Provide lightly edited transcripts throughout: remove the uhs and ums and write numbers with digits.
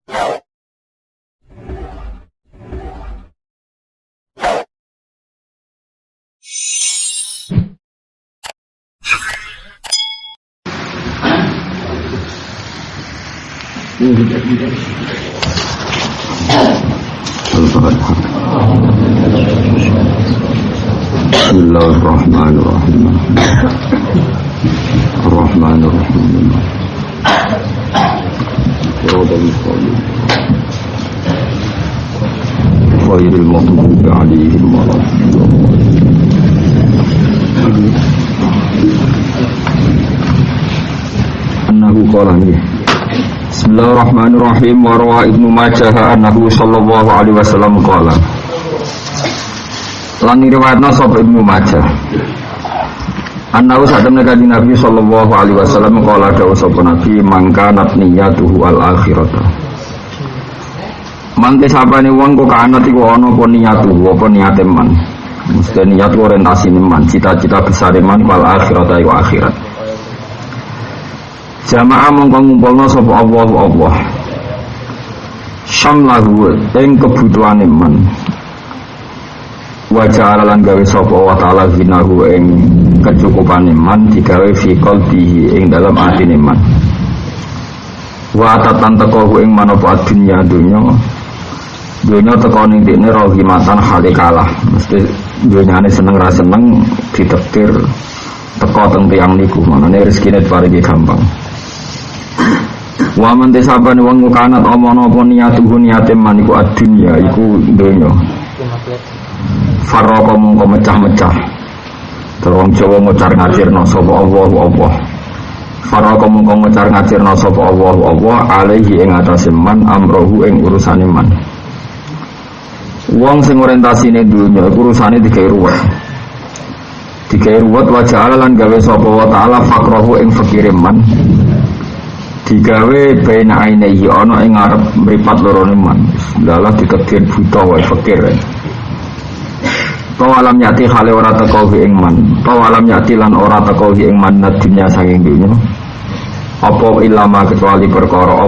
Bismillahirrahmanirrahim. Ar-Rahmanirrahim. Ghairil maghdubi 'alaihim waladdallin. Annahu qala Bismillahirrahmanirrahim. Wa rawa Ibnu Majah annahu sallallahu alaihi wasallam qala. Lan riwayatna sapa Ibnu Majah. Annahu satamna kanjeng Nabi sallallahu alaihi wasallam qala dawuh sapa Nabi mangkanat niyatuhu al-akhirata. Mangke sapane wong kok kanat iku ana apa niyatuhu apa niate man. Mesti niat orientasine man, cita-cita besare man wal akhirata iku akhirat. Jamaah mongko ngumpulna sapa Allah syamlahu ing kebutuhane man. Wa ja'ala lan gawe sapa wa ta'ala zinahu ing kecukupane man digawe fi qalbihi ing dalam atine man. Wa atatan teko ing manapa dunya teko ning dene rahimatan hale kalah. Mesti dunyane seneng ra seneng ditektir teko teng tiyang niku, manane rezekine paringi gampang. Wa man tesabane wong kanat omana apa niatuhu niate man iku adunya iku donya. Farraqo mongko mecah-mecah. Terong Jawa ngocar ngacirna sapa Allah. Farraqo mongko ngocar ngacirna sapa Allah alaihi ing atase man amrohu ing urusane man. Wong sing orientasine donya urusane digawe ruwet. Digawe ruwet wa ja'ala lan gawe sapa wa ta'ala faqrahu ing fakire man. Digawe baina ainehi ana ing ngarep mripat lorone man. Lalah diketir buta wae fakir. Tawalam yati khale ora teko ing man. Tawalam yati lan ora teko ing man dunya saking dunya. Apa ilama kecuali perkara,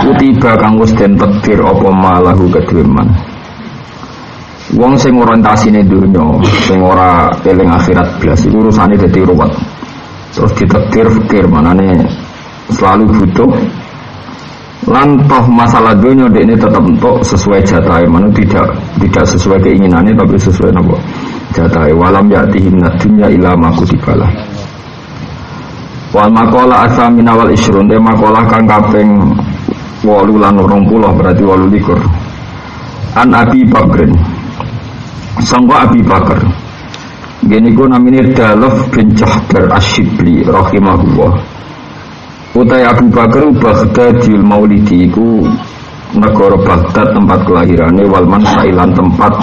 Utiba kang wis den takdir apa malahu kedue man. Wong sing orientasine dunya, sing ora eling akhirat blas iku urusane dadi ruwet. Terus ditakdir fikir manane selalu butuh lan toh masalah dunia ini tetap untuk sesuai jatah mana tidak sesuai keinginannya tapi sesuai napa jatah walam ya'tihim dunya ila ma kutibalah wal maqala asamin wal isrun de maqalah kang kaping 8 lan 20 berarti 28 an Abi Bakrin sangka Abi Bakar gini ku namanya Dalaf bin Jahbar Asyibli rahimahullah. Utai Abu Bakar Baghdadil Maulidi iku negara Baghdad tempat kelahirannya wal mansailan tempat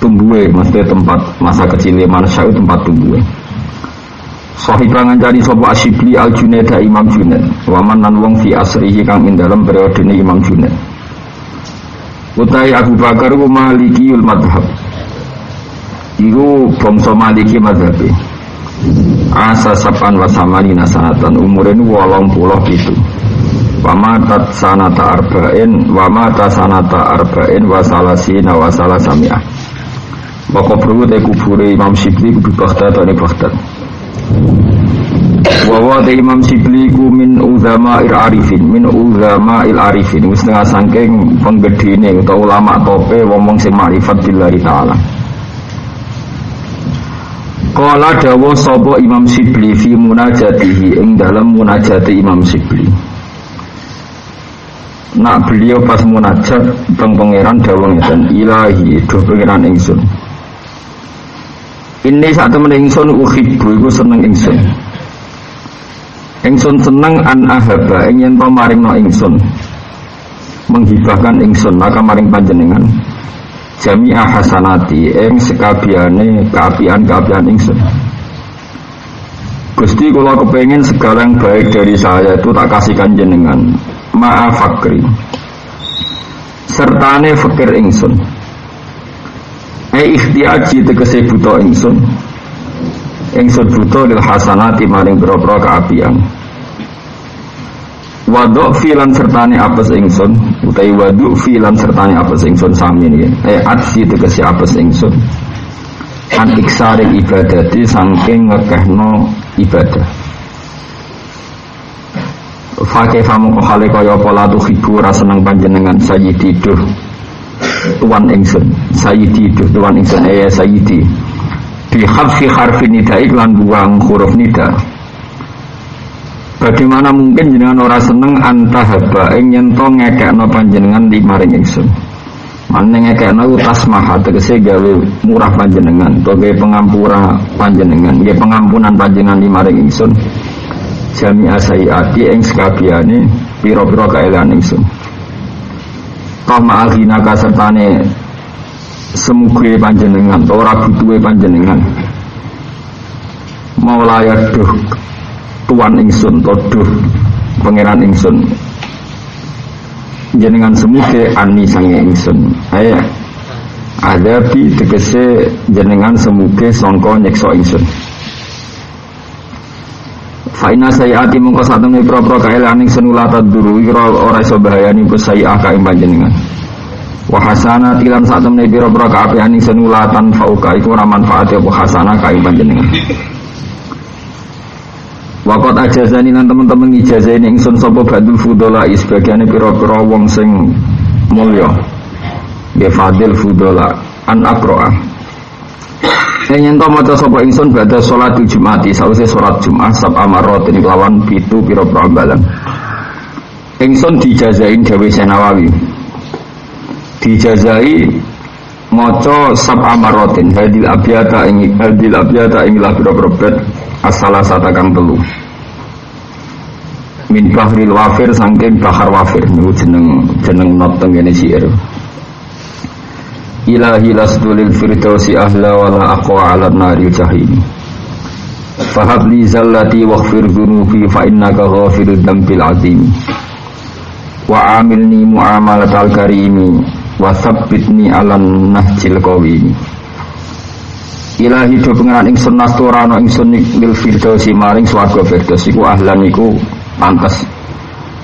tumbuhe, maksudnya tempat masa kecilnya mansai tempat tumbuhe. Sahibangan jadi sapa Asyibli al-Junaid Imam Junaid. Waman nan wong fi asrihi kang ing dalam periodene Imam Junaid. Utai Abu Bakar ku Malikiyul madhab. Iku bangsa Maliki mazhabe. Asa sapan wasamani nasanatan umurin 87. Wamatat sanata arba'in wasalasina wasalasami'ah. Baka berut kubure Imam Syibli kubi Baghdad atau Baghdad. Wawa te Imam Syibli ku min uzama'il arifin wis tengah saking penggedine utawa ulama tope wong sing makrifat billahi taala. Qala dawa sapa Imam Syibli fi munajatihi ing dalam munajati Imam Syibli. Nak beliau pas munajat teng pangeran dawuh ngeten, ilahi do pangeran ingsun. Ini sak temen ingsun uhibbu iku seneng ingsun. Ingsun seneng an ahaba ing yen to maringno ingsun. Menghibahkan ingsun maka maring panjenengan. Jami'ah hasanati ing sekabiane keapian-keapian ingsun. Gusti kula kepengin segala yang baik dari saya itu tak kasihkan jenengan. Maaf fakri sertane fakir ingsun. Ikhtiaji tegese buta ingsun. Ingsun buta lil hasanati maring boro-boro keapian. Waduk filan sertane apes ingsun utawi waduk filan sertane apes ingsun sami niki adfi tegese apes ingsun antiksare ibadati saking ngekehno ibadah fakih famu khale kaya pola tu hibu ra seneng panjenengan sayyidi duh tuan ingsun sayyidi duh tuan ingsun sayyidi bi harfi harfi nida iklan buang huruf nida. Bagaimana mungkin jenengan ora seneng antahaba ing yen to ngekekno panjenengan di maring ingsun. Mane ngekekno utas maha tegese gawe murah panjenengan, to gawe pengampura panjenengan, nggih pengampunan panjenengan di maring ingsun. Jami asaiati ing sakabehane pira-pira kaelan ingsun. Kama alhina kasertane semuge panjenengan, to ora butuhe panjenengan. Maulaya duh tuan ingsun toduh pangeran ingsun jenengan semuge ani sange ingsun adabi tegese jenengan semuge sangka nyeksa ingsun faina sayati mongko satune propro kaelan ingsun ula taduru ora iso bahayani pesaya ka ing panjenengan wa hasana tilan satune propro kaapian ingsun ula tan fauka iku ora manfaat apa hasana ka ing panjenengan. Wakot ajazani lan teman-teman ijazah ini ingsun sapa badul fudola sebagiane pira-pira wong sing mulya ya fadil fudola an aqra yen to maca sapa ingsun badha salatul jumati sawise salat Jumat sab amarat ini lawan pitu pira-pira ambalan ingsun dijazahin gawe Senawawi dijazahi maca sab amaratin hadil abyata ing la pira-pira asala satakan telu min bahril wafir sangking bahar wafir niku jeneng not tengene syair ilahi lasdulil firdausi ahla wala aqwa ala naril jahim fahab li zallati waghfir dhunubi fa innaka ghafirud dzambil azim wa amilni muamalatal karimi wa tsabbitni alan nahjil qawim. Ilahi do pengenan ingsun nasturano ingsun lil firdausi maring swarga firdaus iku ahlan iku pantes.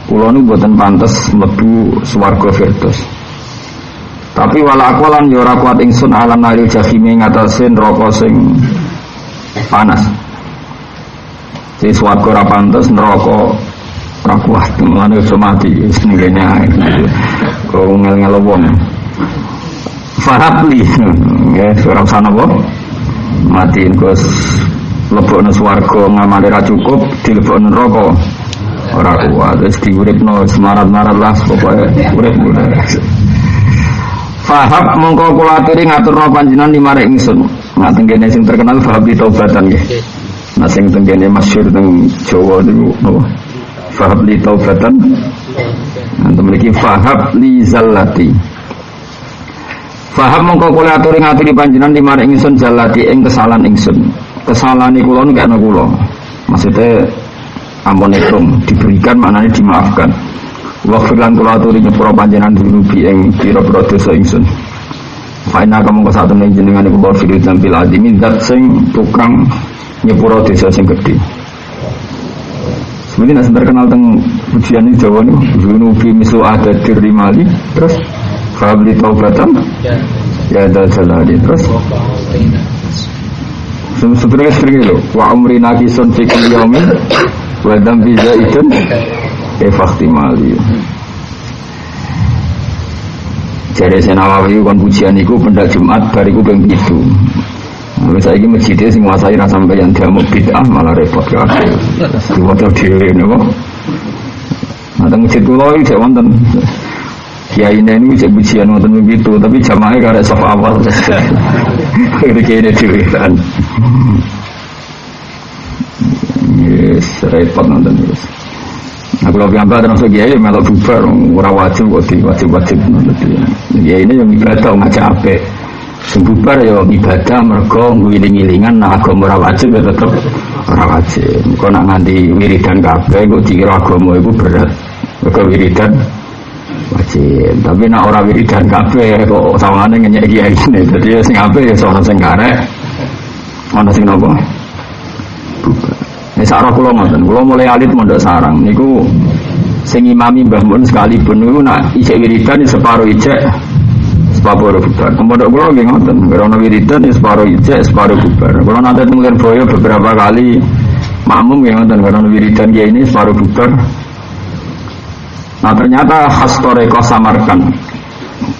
Kula nu mboten pantes mlebu swarga firdaus. Tapi wala aqwalan ya ora kuat ingsun alam naril jahime ngatasé neraka sing panas. Sing swarga ora pantes neraka ora kuat mulane iso mati wis ngene ae. Kok ngel-ngel wong. Fahapli ya ora sana apa? Matiin kos lebokno swarga ngamale ra cukup dilebokno neraka ora kuat wis diuripno semarat-marat lah pokoke urip fahab mongko kula aturi ngaturno panjenengan limare ingsun ngaten kene sing terkenal fahab di taubatan nggih nah sing tengene masyhur teng Jawa niku napa fahab li taubatan nanti memiliki fahab li zallati faham mongko kula aturi ngaturi panjenengan di maring ingsun jalati ing kesalahan ingsun. Kesalahane kula niku ana kula. Maksudnya ampun ikum diberikan maknanya dimaafkan. Wa filan kula aturi nyepuro panjenengan dirubi ing pira-pira dosa ingsun. Fa inna kamu kesatune jenengan iku ghafirud dzambil azim zat sing tukang nyepuro dosa sing gedhe. Sebenarnya terkenal teng pujian ini Jawa niku zunubi misu ada dirimali terus Fabli taubatan ya dal jalali terus sebenarnya sering lho wa umri nakisun fi kulli yaumin wa dzambi zaidun faktimali jare Senawawi kon pujian iku pendak Jumat bariku ping 7 mulai saiki masjid sing nguasai ra sampe yang diamuk bid'ah malah repot kabeh diwaca dhewe napa nah teng masjid kula iki wonten ya ini bisa pujian wonten begitu tapi jamaah karek saf awal kene dhewe kan yes repot nonton yes aku lagi ambil termasuk kiai melok bubar ora wajib kok wajib nonton ya ini yang ibadah ngajak apik sing bubar ya ibadah mergo ngiling-ngilingan nah agama ora wajib ya tetep ora wajib kok nak nganti wiridan kabeh kok dikira agama iku berat mergo wiridan wajib tapi nak ora wiridan kabeh kok sawangane ngenyek kiai ini dadi sing apik ya sono sing karek ana sing napa bubar nek sarah kula ngoten kula mulai alit mondok sarang niku sing imami Mbah Mun sekalipun niku nak ijek wiridan separo ijek separo bubar. Pondok kula nggih ngoten, karena wiridan separo ijek separo bubar. Kula nate teng Lirboyo beberapa kali makmum nggih ngoten, karena wiridan kiai ini separo bubar. Nah ternyata khas Toreko Samarkand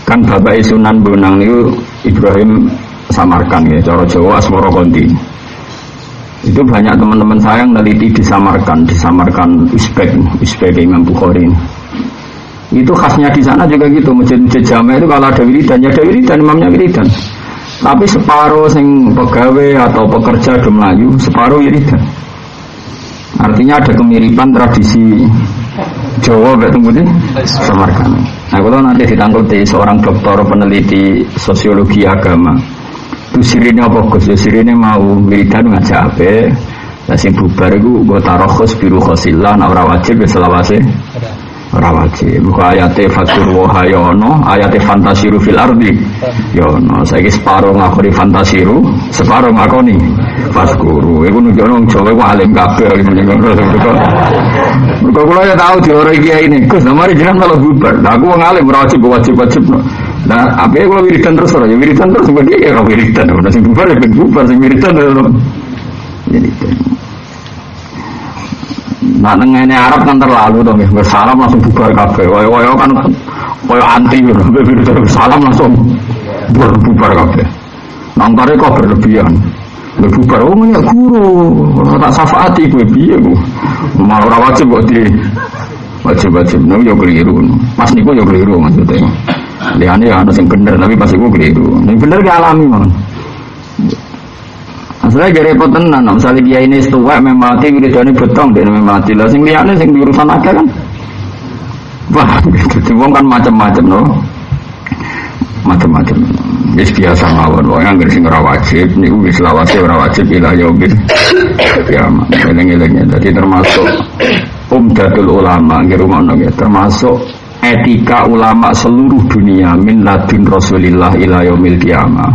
kan bapak Sunan Bonang niku Ibrahim Samarkand ya, cara Jawa Asmara Konti. Itu banyak teman-teman saya yang neliti di Samarkand Uzbek Imam Bukhari. Itu khasnya di sana juga gitu, masjid-masjid jamaah itu kalau ada wiridan ya ada wiridan, imamnya wiridan. Tapi separuh sing pegawai atau pekerja do Melayu, separuh wiridan. Artinya ada kemiripan tradisi Jawa mbek tunggu Samarkand. Nah, kalau nanti ditangkuti seorang dokter peneliti sosiologi agama, itu sirine apa Gus? Ya sirine mau wiridan ngajak ape. Lah sing bubar iku nggo tarokhus biru khosillah ora wajib ya selawase. Ora wajib. Buka ayate fatur wa hayono, ayate fantasiru fil ardi. Ya ono, saiki separo ngakoni fantasiru, separo ngakoni faskuru. Iku nunjukno Jawa ku alim kabeh ngono. Mergo kula ya tau diore kiai ini, Gus, mari jenengan malah bubar. Lah aku wong alim ora wajib. Nah, apa kalau wiridan terus ora? Ya wiridan terus mbek iki ora wiridan. Ora sing bubar ya ben bubar, sing wiridan lho. Jadi nah, ngene Arab kan terlalu dong ya, bersalam langsung bubar kabeh. Woyo kan koyo anti lho, salam langsung bubar kabeh. Nangkare kok berlebihan. Lha bubar ya guru, tak syafaati kowe piye ku. Malah ora wajib kok di wajib niku yo keliru. Pas niku yo keliru maksudnya. Liane ya ana sing bener tapi pas iku keliru. Ning bener ki alami mawon. Asale jare repot tenan, misale dia ini tuwek memati wiridane betong dene memati. Lah sing liyane sing diurusan akeh kan. Wah, gitu wong kan macam-macam no. Macam-macam. Wis biasa mawon wae anggere sing ora wajib niku wis lawase ora wajib ila yaumil kiamat. Eling-elingnya dadi termasuk umdatul ulama nggih rumono nggih termasuk etika ulama seluruh dunia min ladun Rasulillah ila yaumil qiyamah.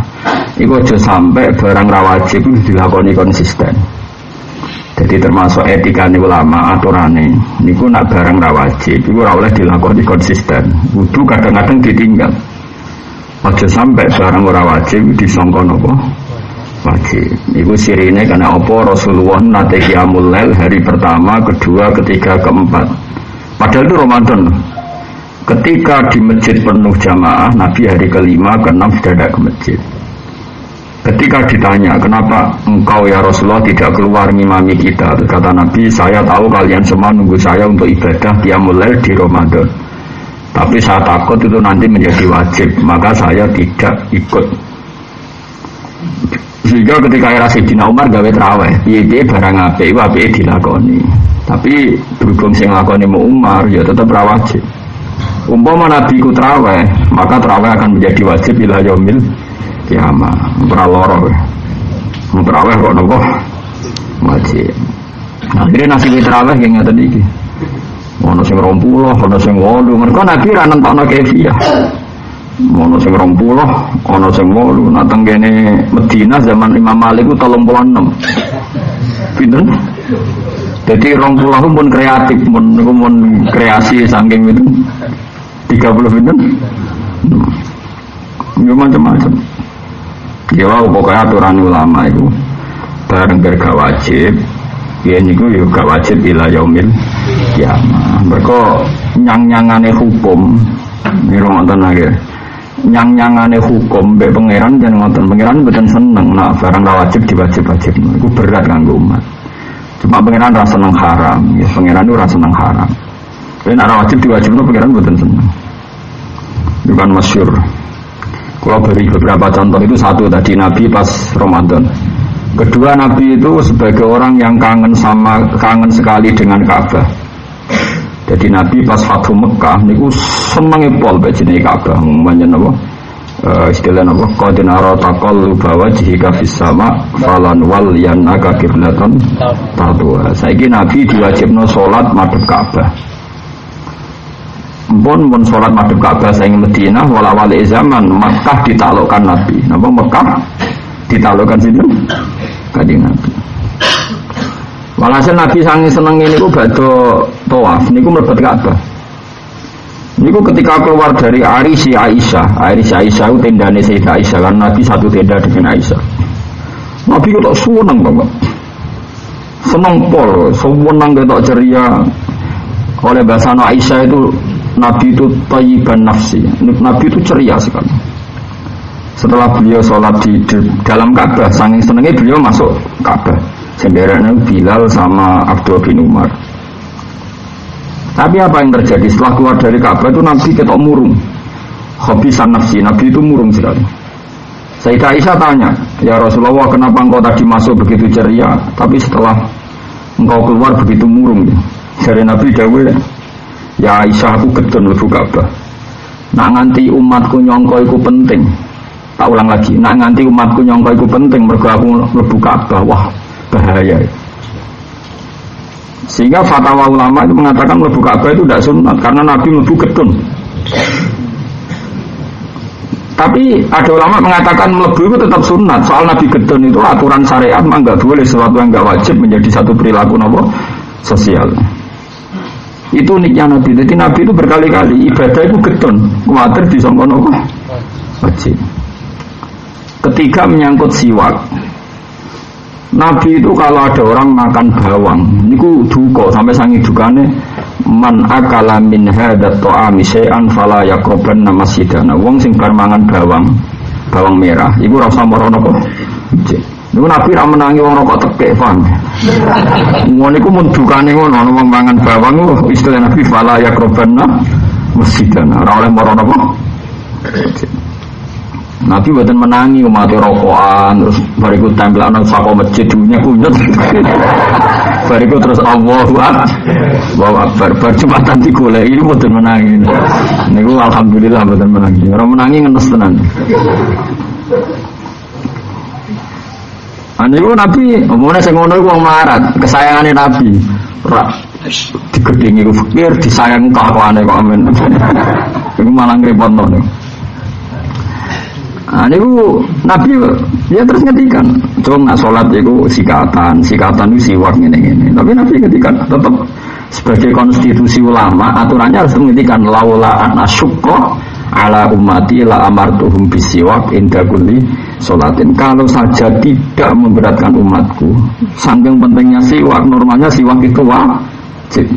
Iku aja sampai barang ra wajib dilakoni konsisten. Jadi termasuk etikane ulama aturane niku nak barang ra wajib iku ora oleh dilakoni konsisten. Kudu kadang-kadang ditinggal. Aja sampai barang ora wajib disangka napa wajib. Iku sirine karena apa Rasulullah nate qiyamul lail hari pertama, kedua, ketiga, keempat. Padahal itu Ramadan. Ketika di masjid penuh jamaah, Nabi hari kelima, keenam sudah ada ke masjid. Ketika ditanya, kenapa engkau ya Rasulullah tidak keluar ngimami kita? Kata Nabi, saya tahu kalian semua nunggu saya untuk ibadah qiyamul lail di Ramadan. Tapi saya takut itu nanti menjadi wajib, maka saya tidak ikut. Sehingga ketika era Sayyidina Umar gawe traweh, piye barang apik iku apike dilakoni. Tapi berhubung sing nglakoni mu Umar, ya tetap ra wajib. Umpama Nabi ku traweh, maka traweh akan menjadi wajib ila yaumil kiamat. Ora loro. Traweh kok nopo? Wajib. Nah, akhirnya nasib traweh nggih ngaten iki. Ono sing 20, ono sing 8. Mergo Nabi ra nentokno kefiah. Ono sing 20, ono sing 8. Nah teng kene Madinah zaman Imam Malik ku 36. Pinten? Jadi 20 pun kreatif, pun kreasi saking itu 30 pinten. Ya macam-macam. Ya pokoknya aturan ulama itu bareng gak wajib. Ya niku yo gak wajib ila yaumil kiamat. Mergo nyang-nyangane hukum niku ngoten nggih. Nyang-nyangane hukum mbek pangeran jan ngoten. Pangeran mboten seneng nek barang ra wajib diwajib-wajibno. Iku berat kanggo umat. Cuma pangeran ra seneng haram, ya pangeran ora seneng haram. Nek ora wajib diwajibno pangeran mboten seneng. Itu kan masyhur. Kalau beri beberapa contoh itu satu tadi Nabi pas Ramadan. Kedua Nabi itu sebagai orang yang kangen sekali dengan Ka'bah. Jadi Nabi pas Fathu Mekah niku senenge pol bejene Ka'bah. Umumnya napa? Istilah napa? Qad nara taqalluba wajhika fis sama falan wal yanaka qiblatan tadwa. Saiki Nabi diwajibno salat madhep Ka'bah. Pun sholat madhep Ka'bah saing Madinah wala-wali zaman Makkah ditaklukkan Nabi. Napa Makkah ditaklukkan sinten? Kanjeng Nabi. Walhasil Nabi sange seneng ini ku badhe tawaf niku mlebet Ka'bah. Niku ketika keluar dari Arisi Aisyah itu tendane Sayyidah Aisyah, karena Nabi satu tenda dengan Aisyah. Nabi kok seneng banget. Seneng pol, seneng ketok ceria. Oleh bahasa Aisyah itu Nabi itu thayyiban nafsi. Nabi itu ceria sekali. Setelah beliau sholat di dalam Ka'bah, saking senengnya beliau masuk Ka'bah. Senderanya Bilal sama Abdullah bin Umar. Tapi apa yang terjadi setelah keluar dari Ka'bah itu Nabi ketok murung. Khabisan nafsi, Nabi itu murung sekali. Sayyidah Aisyah tanya, ya Rasulullah, kenapa engkau tadi masuk begitu ceria, tapi setelah engkau keluar begitu murung? Dari Nabi dawuh, ya Aisyah, aku gedon mlebu Ka'bah. Nak nganti umatku nyangka iku penting. Tak ulang lagi, nak nganti umatku nyangka iku penting mergo aku mlebu Ka'bah, wah bahaya. Sehingga fatwa ulama itu mengatakan mlebu Ka'bah itu tidak sunat karena Nabi mlebu gedon. Tapi ada ulama mengatakan mlebu itu tetap sunat. Soal Nabi gedon itu aturan syariat mah enggak boleh, sesuatu yang enggak wajib menjadi satu perilaku nopo sosial. Itu uniknya Nabi. Jadi Nabi itu berkali-kali ibadah itu gedon, kuwatir disangka nopo wajib. Ketiga menyangkut siwak. Nabi itu kalau ada orang makan bawang, niku duka sampai sangi dukane, man akala min hadat ta'ami syai'an fala yaqrabanna masjidana. Wong sing bar mangan bawang merah, iku ora usah mara napa. Niku Nabi ra menangi wong rokok tekek, paham. Ngono iku mun dukane ngono, wong mangan bawang istilah Nabi fala yaqrabanna masjidana. Ora oleh mara napa. Nabi buatan menangi umat rokokan, terus bariku tempel anak saka masjid dunia kunyut. Bariku terus Allahu Akbar, berjumatan digolek ini buatan menangi. Niku alhamdulillah buatan menangi. Orang menangi ngenes tenan. Aniku Nabi, omongnya sing ngono iku wong melarat, kesayangane Nabi. Ora digedhingi ku fikir disayang kelakuane kok amen. Iku malah ngrepotno niku. Niku Nabi ya terus ngetikan, coba nak sholat itu sikatan itu siwak ngene. Tapi Nabi ngetikan tetap sebagai konstitusi ulama aturannya harus ngetikan laula an asyqa ala ummati la amartuhum bisiwak inda kulli sholatin. Kalau saja tidak memberatkan umatku, saking pentingnya siwak, normalnya siwak itu wajib.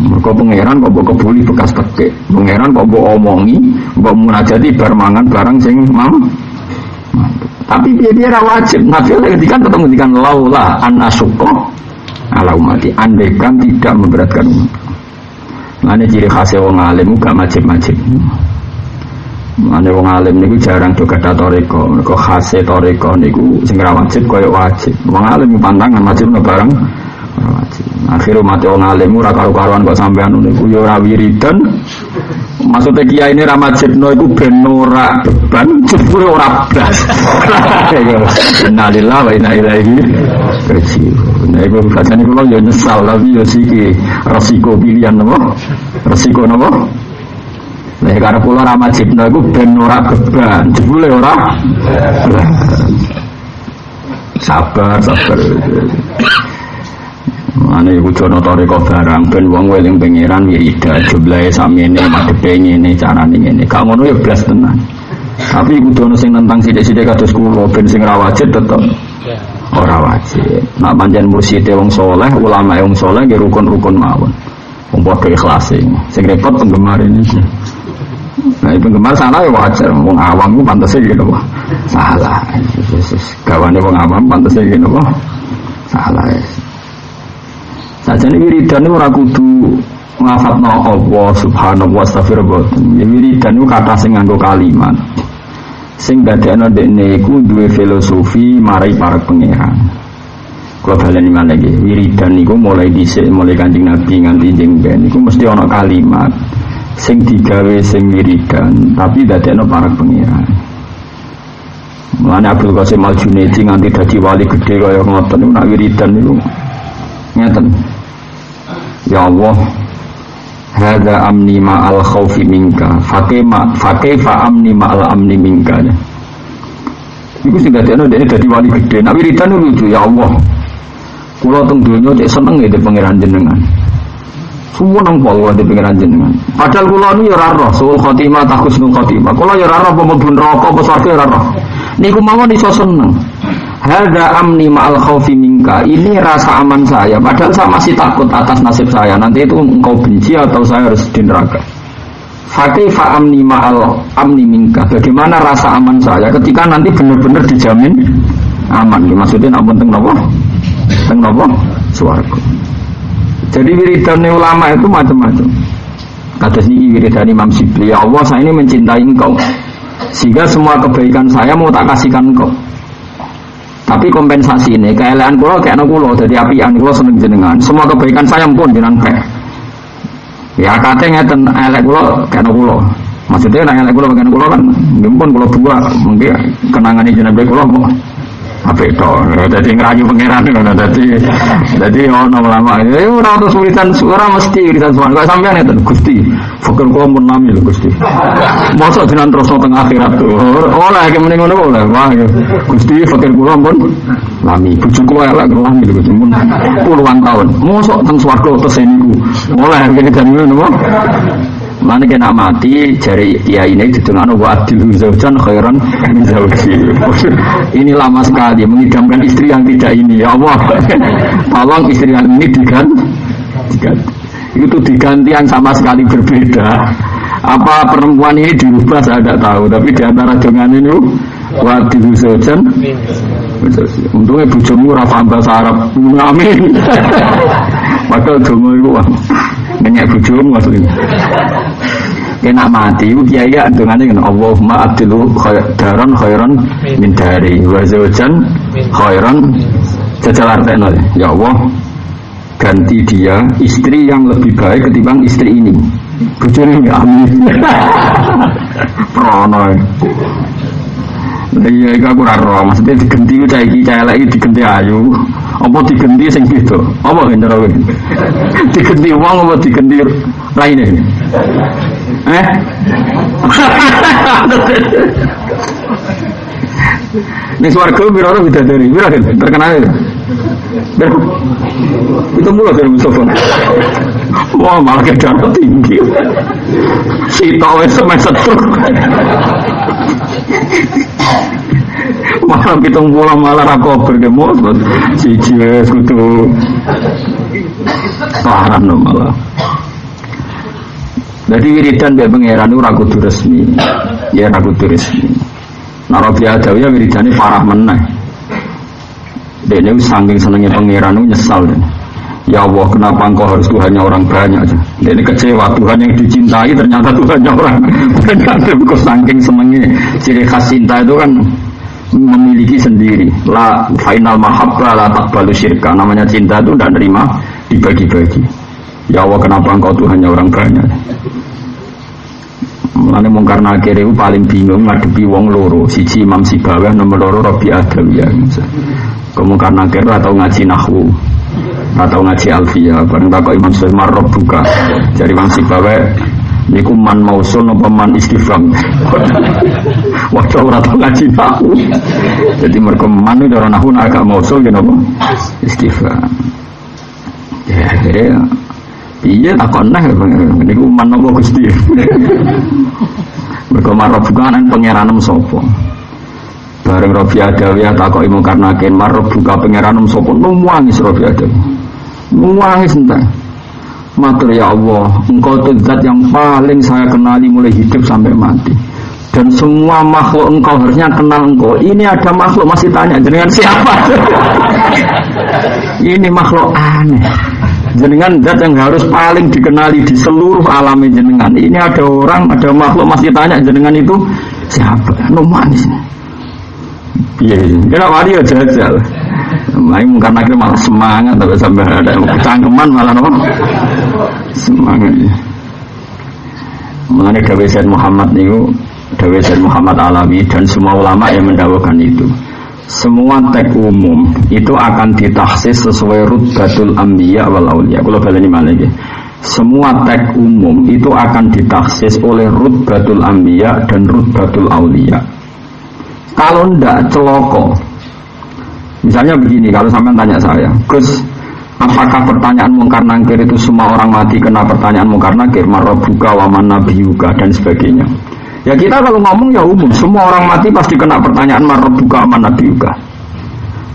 Mergo pangeran kok mbok kebuli bekas tekek, pangeran kok mbok omongi, mbok munajati bar mangan barang sing tapi dia wajib. Nabi ketika tetap menghentikan laula an asyqa ala ummati, andaikan tidak memberatkan umat. Mane ciri khas wong alim gak wajib-wajib. Mane wong alim niku jarang do gadah toreko, mergo khase toreko niku sing ra wajib koyo wajib. Wong alim pantangan wajib barang wajib. Akhire mate wong alim ora karo-karuan kok sampean niku yo ora wiridan. Maksudnya kiai ini ramajibno itu ben ora beban, jebule ora blas. Innalillahi wa inna ilaihi raji'un. Nah iku bacane kula yo nyesal tapi yo siki resiko pilihan napa? Resiko napa? Nah karo kula ramajibno iku ben ora beban, jebule ora blas. Sabar. Ane iku jono toreko barang ben wong weling pangeran wiridan jumlahe sakmene madhepe ngene carane ngene. Gak ngono ya blas tenan. Tapi iku dono sing nentang sithik-sithik kados kula ben sing ra wajib tetep ora wajib. Nek pancen murside wong saleh, ulama wong saleh nggih rukun-rukun mawon. Wong padha ikhlas sing repot penggemar ini. Nah, penggemar salah ya wajar. Wong awam ku pantese gitu apa? Salah. Gawane wong awam pantese gitu apa? Salah. Sajane wiridan itu ora kudu ngafalno Allah subhanahu wa ta'ala. Wiridan itu kata sing nganggo kalimat. Sing dadekno dekne iku duwe filosofi marai para pangeran. Kula baleni maneh iki, wiridan niku mulai dhisik mulai Kanjeng Nabi nganti jengben niku mesti ana kalimat sing digawe sing wiridan tapi dadekno para pangeran. Mulane Abdul Qasim Al-Junaidi nganti dadi wali gedhe kaya ngoten niku nak wiridan niku ngeten. Ya Allah, hadza amni ma'al khaufi minka, fakaifa amni ma'al amni minka. Iku sing dadekno dene dadi wali gedhe. Nek wiridan lucu, ya Allah. Kula teng donya cek seneng ya pangeran jenengan. Semua nang pol di pengiran jenengan. Padahal kula nu ya ora roh sul khotimah ta husnul khotimah. Kula ya ora roh apa mlebu neraka apa swarga ya ora roh. Niku mawon iso seneng. Hadza amni ma'al khaufi minka. Ini rasa aman saya. Padahal saya masih takut atas nasib saya. Nanti itu engkau benci atau saya harus di neraka. Fakaifa amni ma'al amni minka. Bagaimana rasa aman saya ketika nanti benar-benar dijamin aman. Maksudnya ampun teng napa? Teng napa? Swarga. Jadi wiridan ulama itu macam-macam. Kata sini wiridan Imam Syibli, ya Allah saya ini mencintai engkau, sehingga semua kebaikan saya mau tak kasihkan engkau. Tapi kompensasi ini, keelean kulo kayak kulo, jadi apian kulo seneng jenengan. Semua kebaikan saya pun jenengan pek. Ya katanya ngeten elek kulo kayak kulo. Maksudnya nang elek kulo bagian kulo kan, pun kulo dua, mungkin kenangan jenengan kulo kok. Apa itu? Jadi ngerayu pangeran itu. Jadi orang lama ini orang terus wiridan suara mesti wiridan suara. Kalau sampean itu Gusti, fakir kau pun nami loh Gusti. Masa jenengan terus tengah akhirat tuh. Oleh kemudian ngono oleh. Wah Gusti fakir kau pun nami. Bujuku elak nami loh Gusti. Puluhan tahun. Masa teng swarga terus niku. Oleh wiridan ngono. Mana kena mati jari kiai ini ditunggu wa adil zaujan khairan min zauji. Ini lama sekali mengidamkan istri yang tidak ini. Ya Allah, tolong istri yang ini diganti. Itu diganti yang sama sekali berbeda. Apa perempuan ini dirubah saya tidak tahu. Tapi di antara dengan ini wa adil zaujan. Untungnya bujumu rafa bahasa Arab. Amin. Padahal dongo itu banyak bujumu maksudnya. Kena mati, kiai ya dengan Allahumma abdilu daron khairan min dari wa zawjan khairan jajal artekno. Ya Allah, ganti dia istri yang lebih baik ketimbang istri ini. Bojone amin. Prono. Iya, aku ora roh, maksudnya digenti cah iki cah elek digenti ayu. Apa digenti sing beda? Apa ngene ora kowe? Digenti wong apa digenti raine? Ning swarga pira-pira bidadari, pira terkenal itu. Itu mulai dari Mustafa. Wah malah kedarah tinggi. Si tahu semester truk. Malah pitung bola malah rakober demo. Si ciwes kudu parah no malah. Jadi wiridan dia pangeran itu ragu resmi, ya ragu resmi. Narobi Adawiyah wiridane parah meneh. Dia saking senengnya pangeran itu nyesal. Ya Allah, kenapa engkau harus Tuhannya orang banyak aja? Dia kecewa, Tuhan yang dicintai ternyata Tuhannya orang banyak. Kok saking senengnya ciri khas cinta itu kan memiliki sendiri. La final mahabbah la taqbalu syirka. Namanya cinta itu tidak nerima dibagi-bagi. Ya Allah, kenapa engkau Tuhannya orang banyak? Mulane mungkar nakir itu paling bingung ngadepi wong loro. Siji Imam Sibawah, nomor loro Rabi Adawiyah. Mungkar nakir atau ngaji nahwu atau ngaji alfiyah. Bareng takok Imam Sulaiman Rabbuka. Jadi Imam Sibawah niku man mausul napa man istifham. Waktu ora tau ngaji nahwu. Jadi mergo man itu ora nahwu agak mausul ki napa? Istifham. Ya, akhirnya iya takon nah niku man napa Gusti. Mergo marep bukan pangeranem sapa. Bareng Rabi Adawiyah takoki mungkar nakir marep buka pangeranem sapa nangis Rabi Adawiyah. Nangis entah. Matur ya Allah, engkau itu zat yang paling saya kenali mulai hidup sampai mati. Dan semua makhluk engkau harusnya kenal engkau. Ini ada makhluk masih tanya jenengan siapa? Ini makhluk aneh. Jenengan zat yang harus paling dikenali di seluruh alam jenengan. Ini ada orang, ada makhluk masih tanya jenengan itu siapa? Manis. Iya, kenapa dia jajal? Main karena kita malah semangat, tapi sampai ada kecangkeman malah apa? Semangat. Mengenai Dawe Said Muhammad niku, Dawe Said Muhammad Alawi dan semua ulama yang mendakwakan itu. Semua teks umum itu akan ditaksis sesuai rutbatul anbiya wal auliya. Kalau baleni malih semua teks umum itu akan ditaksis oleh rutbatul anbiya dan rutbatul auliya. Kalau ndak celoko. Misalnya begini, kalau sampean tanya saya, Gus, Apakah pertanyaan mungkar nakir itu semua orang mati kena pertanyaan mungkar nakir, marabuka wa man nabiyuka dan sebagainya? Ya kita kalau ngomong ya umum, semua orang mati pasti kena pertanyaan marabuka wa man nabiyuka.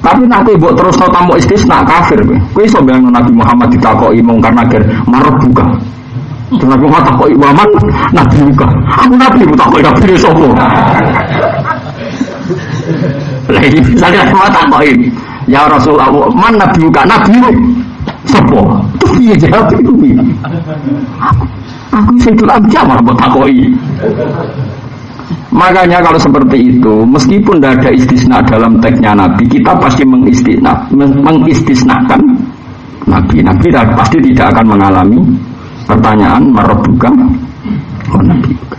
Tapi nak kowe mbok terusno tamu istisna kafir kowe. Kowe iso bayangno Nabi Muhammad ditakoki mungkar nakir, marabuka. Terus Nabi Muhammad takoki wa man nabiyuka. Aku nabi takoki kabeh sapa? Lah iki misalnya aku takoki ya Rasulullah, man nabiyuka, nabi sapa? Terus piye jawab itu piye? Aku Sayyidul Anbiya malah takoki. Makanya kalau seperti itu, meskipun tidak ada istisna dalam teksnya Nabi, kita pasti mengistisnakan Nabi. Nabi pasti tidak akan mengalami pertanyaan marabuka wa nabiyuka.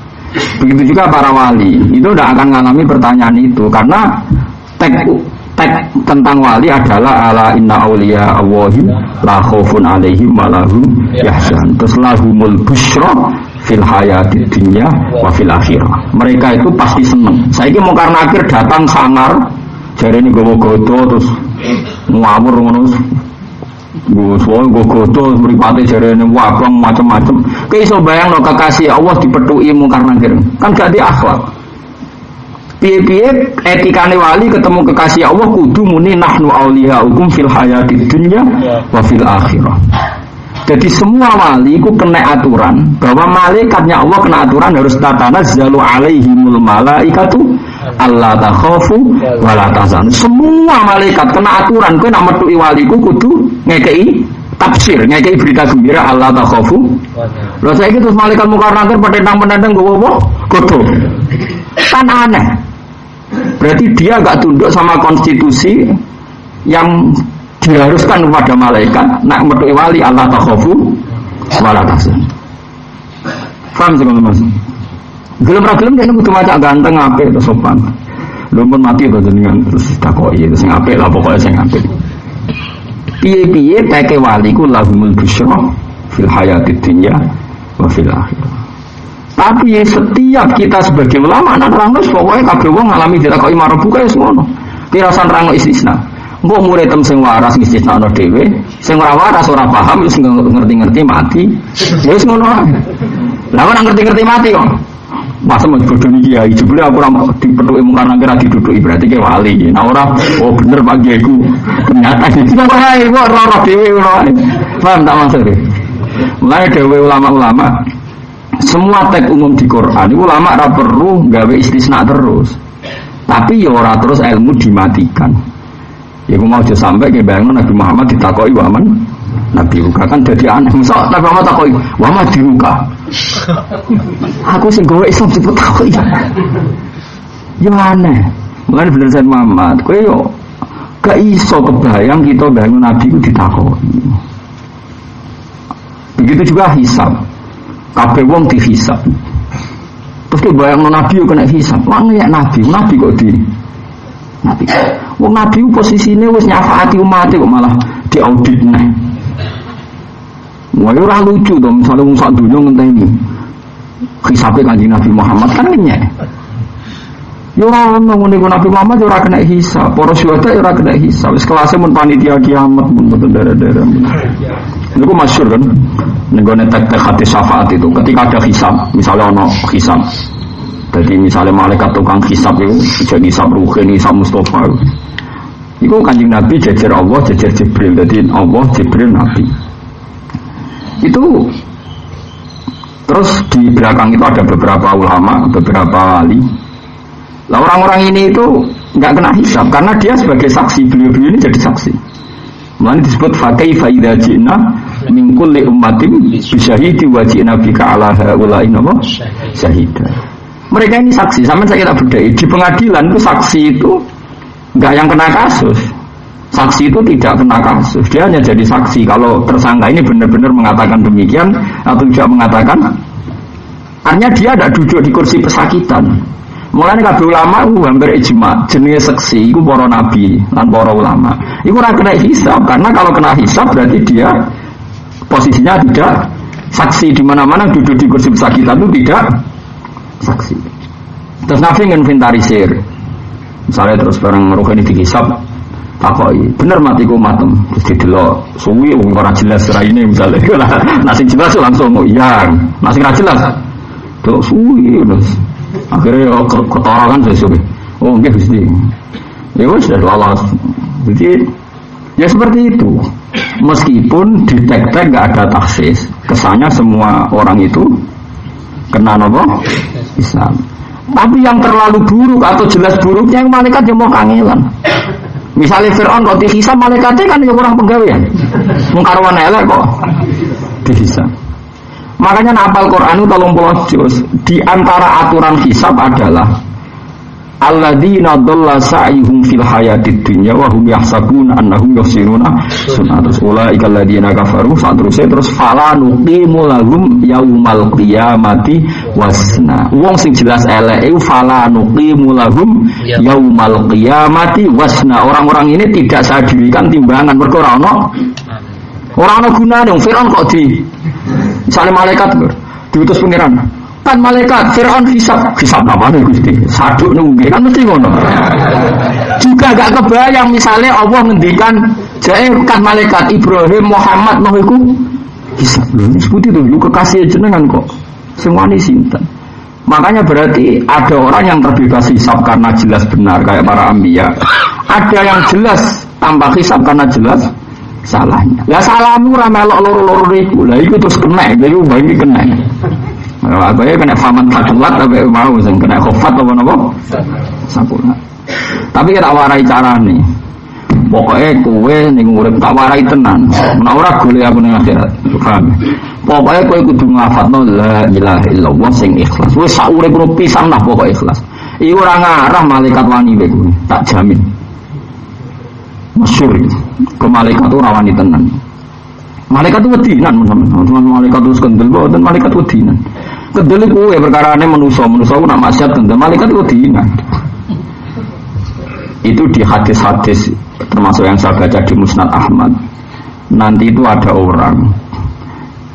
Begitu juga para wali, itu tidak akan mengalami pertanyaan itu karena teks tentang wali adalah ala inna awliya Allahi la khaufun alaihim wa lahum yahzan. Terus lahumul busyra fil hayatid dunya wa fil akhirah. Mereka itu pasti seneng. Saiki mungkar nakir datang sangar, jarene nggawa goto terus ngawur ngono. Gue goto mripate jarene wabang macam-macam. Ki iso bayangno kekasih Allah dipethuki mungkar nakir. Kan gak di akhlak. Piye-piye etikane wali ketemu kekasih Allah kudu muni nahnu auliyaukum fil hayatid dunya wa fil akhirah. Jadi semua wali ku kena aturan bahwa malaikatnya Allah kena aturan harus tatanazzalu alaihimul malaikatu alla takhafu wa la tahzanu. Semua malaikat kena aturan kowe nak metuki waliku kudu ngekei tafsir, ngekei berita gembira alla takhafu. Lha saiki terus malaikat mungkar nakir pedang-pedang gowo apa? Godo. Kan aneh. Berarti dia enggak tunduk sama konstitusi yang diharuskan kepada malaikat nak metuki wali Allah takhafu wala tahzan. Paham sih Mas? Gelem ra gelem dene kudu maca ganteng apik terus sopan. Lho mun mati to jenengan terus takoki sing apik lah pokoke sing apik. Piye-piye teke wali ku lahumul busyra fil hayatid dunya wa fil akhirah. Tapi setiap kita sebagai ulama nak nerangno pokoknya kabeh wong ngalami ditakoki marabuka ya semono. Kirasan nerangno istisna. Mbok murid sing waras istisna dhewe, sing ora waras ora paham wis ngerti-ngerti mati. Ya wis ngono ae. Lah ora ngerti-ngerti mati kok. Masa mau bodoh nih kiai, jebule aku ora dipethuki mungkar nakir diduduki berarti ke wali. Nah ora oh bener Pak Kiaiku. Ternyata iki wae kok ora dhewe ora. Paham tak maksud? Mulai dhewe ulama-ulama semua teks umum di Quran itu ulama ora perlu gawe istisna terus. Tapi ya ora terus ilmu dimatikan. Ya aku mau aja sampai ke bayangno Nabi Muhammad ditakoki waman Nabi Ruka kan jadi aneh. Misal Nabi Muhammad takoki waman diruka. Aku sing gawe Islam cepet takoki. Ya aneh. Mulane bener Said Muhammad, kowe yo gak iso kebayang kita bayangno Nabi ku ditakoki. Begitu juga hisab. Kabeh wong dihisab. Terus ki bayangno Nabi yo kena hisab. Wong ya Nabi kok di Nabi. Wong Nabi posisine wis nyafaati umat kok malah diaudit neh. Wah ora lucu to misale wong sak donya ngenteni. Hisabe Kanjeng Nabi Muhammad kan nyek. Yo ora ono ngene Nabi Muhammad ora kena hisab, para syuhada ora kena hisab. Wis kelase mun panitia kiamat mun boten daerah-daerah. Niku masyhur kan. Nenggone tek-tek hadis syafaat itu ketika ada hisab, misalnya ono hisab. Jadi misalnya malaikat tukang hisab itu jadi hisab Ruhin, hisab Mustafa. Itu Kanjeng Nabi jejer Allah, jejer Jibril. Jadi Allah, Jibril, Nabi. Itu terus di belakang itu ada beberapa ulama, beberapa wali. Lah orang-orang ini itu nggak kena hisab karena dia sebagai saksi, beliau-beliau ini jadi saksi. Mulane disebut fa kaifa idza ji'na min kulli ummatin bisyahidi wa ji'na bika ala haula'i syahida. Mereka ini saksi, sama saya kita bedai di pengadilan itu saksi itu nggak yang kena kasus. Saksi itu tidak kena kasus, dia hanya jadi saksi kalau tersangka ini benar-benar mengatakan demikian atau tidak mengatakan. Artinya dia tidak duduk di kursi pesakitan. Mulane kabeh ulama hampir ijma jenenge saksi iku para nabi lan para ulama. Iku ora kena hisab karena kalau kena hisab berarti dia posisinya tidak saksi di mana-mana duduk di kursi pesakitan itu tidak saksi. Terus Nabi nginventarisir. Misalnya terus barang roh ini dihisab takoki bener matiku matem terus didelok suwi wong ora jelas raine misale nek sing jelas langsung iya nek sing ora jelas delok suwi terus akhirnya ketara kan sesuai oh nggih Gusti ya wis lawas jadi ya seperti itu meskipun di tek-tek nggak ada taksis kesannya semua orang itu kena apa Islam tapi yang terlalu buruk atau jelas buruknya yang malaikat yang mau kangelan misalnya Fir'aun kok dihisab malaikatnya kan yang kurang penggawean mengkarwan elek kok dihisab makanya nafal Quran itu 30 juz di antara aturan hisab adalah alladzina dhalla sa'yuhum fil hayatid dunya wa hum yahsabuna annahum yuhsinuna sunna ulaika alladzina kafaru terus fala nuqimu lahum yaumal qiyamati wasna wong sing jelas elek iku fala nuqimu lahum yaumal qiyamati wasna orang-orang ini tidak saya dirikan timbangan mergo ora ono gunane wong Firaun kok di misalnya malaikat diutus pangeran kan malaikat Fir'aun hisab namanya Gusti saduk nunggu kan mesti ngono juga gak kebayang misalnya Allah ngendikan jae kan malaikat Ibrahim Muhammad Nuh iku hisab lho seperti itu kekasih jenengan kok semuanya sinten makanya berarti ada orang yang terbebas hisab karena jelas benar kayak para anbiya ada yang jelas tanpa hisab karena jelas salahnya lah salahmu ra melok loro-loro iku lah iku terus kena lha iku iki kena apa ya kena faman takulat apa mau sing kena khofat apa napa sampurna tapi kita warai carane pokoknya kowe ning urip tak warai tenan nek ora golek aku ning akhirat paham pokoknya kowe kudu nglafatno la ilaha illallah sing ikhlas wis sak urip pisan lah pokok ikhlas iki ora ngarah malaikat wani kowe tak jamin masyhur ke malaikat ora wani tenan malaikat itu wedinan teman-teman malaikat itu kendel dan malaikat wedinan kendel itu perkarane manusa ku nak maksiat kendel malaikat itu wedinan itu di hadis-hadis termasuk yang saya baca di Musnad Ahmad nanti itu ada orang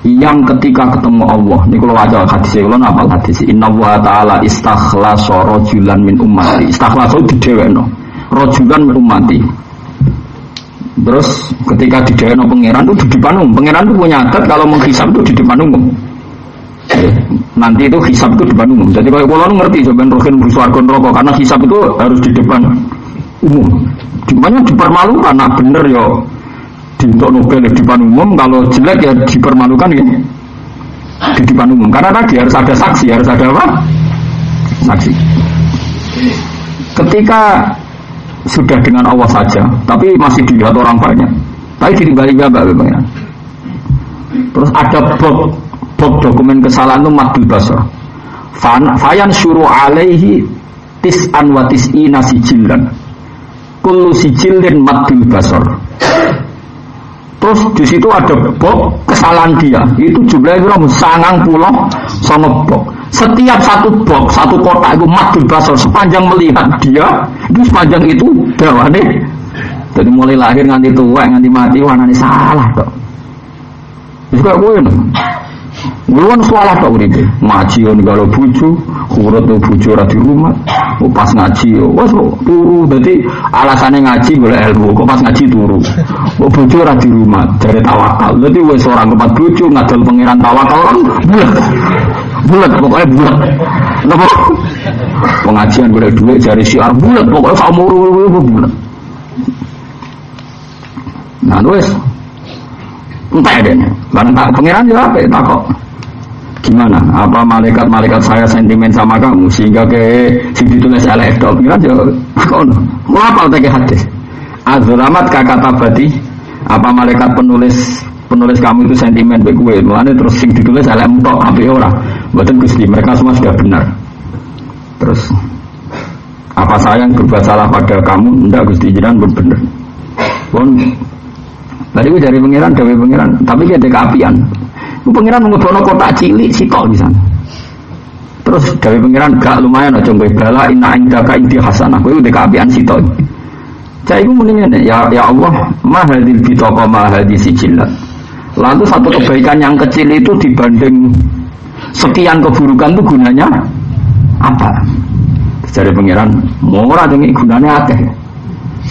yang ketika ketemu Allah ini kalau baca hadisnya kalau nafal hadis inna wa ta'ala istakhlasa rajulan min ummati istakhlasa itu didewekno rajulan min ummati. Terus ketika di daerah pangeran itu di depan umum, pangeran itu punya adat kalau menghisab itu di depan umum. Nanti itu hisab itu di depan umum. Jadi kalau kalian ngerti sebenarnya rohin bersuarga neraka karena hisab itu harus di depan umum. Dimana dipermalukan, nah bener ya di untuk Nobel di depan umum, kalau jelek ya dipermalukan ya di depan umum. Karena tadi harus ada saksi, harus ada apa? Saksi. Ketika sudah dengan Allah saja, tapi masih dilihat orang banyak. Tapi ditimbali enggak bagaimana? Terus ada bab dokumen kesalahan itu madul basar. Fayan syuru alaihi tis'an wa tis'ina sijillan. Kullu sijillin madul basar. Terus di situ ada bab kesalahan dia. Itu jumlahnya berapa? 90 bab. Setiap satu box, satu kotak itu madul basar sepanjang melihat dia itu sepanjang itu dawane. Jadi mulai lahir nganti tua nganti mati warnanya salah kok. Juga gue nih, gue kan salah kok uripe. Ngaji on kalau bucu, urut tuh bucu di rumah. Pas ngaji, wes turu. Jadi alasannya ngaji boleh ilmu. Kok pas ngaji turu, bucu di rumah dari tawakal. Jadi wes orang kepat bucu ngadol pangeran tawakal kan bulat pokoknya bulat. Napa pengajian boleh duit cari siar bulat pokoknya kamu bulat. Nah wes entah deh. Barang tak pangeran ya apa tak kok. Gimana? Apa malaikat saya sentimen sama kamu sehingga ke sing ditulis LF dok kan ya kono. Mau apa teh hadis? Azlamat kata bati apa malaikat penulis kamu itu sentimen baik gue, mulanya terus sing ditulis LF tok api ora. Mboten Gusti, mereka semua sudah benar. Terus apa saya yang berbuat salah pada kamu? Enggak Gusti, jenengan benar. Pun tadi gue dari pangeran, dewe pangeran, tapi dia ada keapian. Gue pangeran mengebono kotak cilik sitok di sana. Terus dewe pangeran gak lumayan aja gue bala inna indaka indi hasanah. Gue udah keapian sitok. Saya itu mendingan ya Allah, ma hadil bitaqa ma hadis sijillat. Lalu satu kebaikan yang kecil itu dibanding sekian keburukan itu gunanya apa? Dari pangeran, mau ora dong gunanya akeh.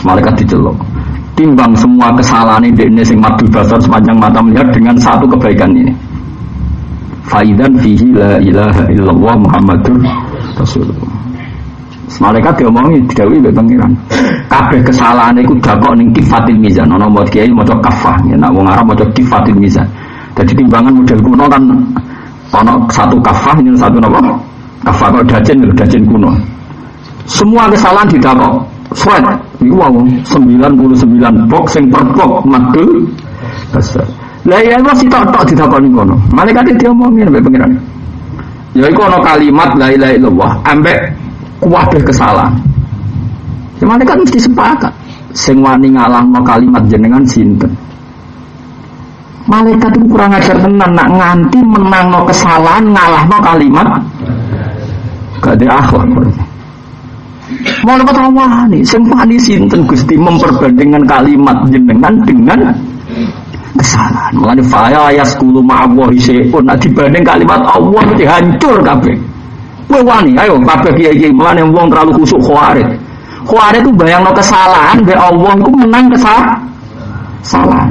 Malaikat diceluk. timbang semua kesalahan ini sing madul basar sepanjang mata melihat dengan satu kebaikan ini. Faidan fihi la ilaha illallah Muhammadur Rasulullah. Malaikat diomongi didhawuhi mbek pangeran. Kabeh kesalahan iku dakok ning kifatil mizan. Ana mbok kiai maca kafah, ya nek wong Arab maca kifatil mizan. Jadi timbangan model kuno kan ana satu kafah, ini satu napa? Kafah kok dajen kuno. Semua kesalahan didakok. Swet iku wau 99 box sing per box madul basar. Lah ya wis tok didakoni kono. Malaikat diomongi mbek pangeran. Ya iku ana kalimat la ilaha illallah ambek kuwabe kesalahan. Malaikat mesti sepakat. Sing wani ngalahno kalimat jenengan sinten? Malaikat itu kurang ajar tenan nak nganti menangno kesalahan ngalahno kalimat. Gak ada akhlak. Mau dapat wani, sing wani sinten Gusti memperbandingkan kalimat jenengan dengan kesalahan. Mulane faya yaskulu ma'allahi syai'un. Nek dibanding kalimat Allah mesti hancur kabeh. Kowe wani, ayo kabeh kiai-kiai mulane wong terlalu khusuk khawarit. Khawarit itu bayangno kesalahan mbek Allah iku menang kesalahan.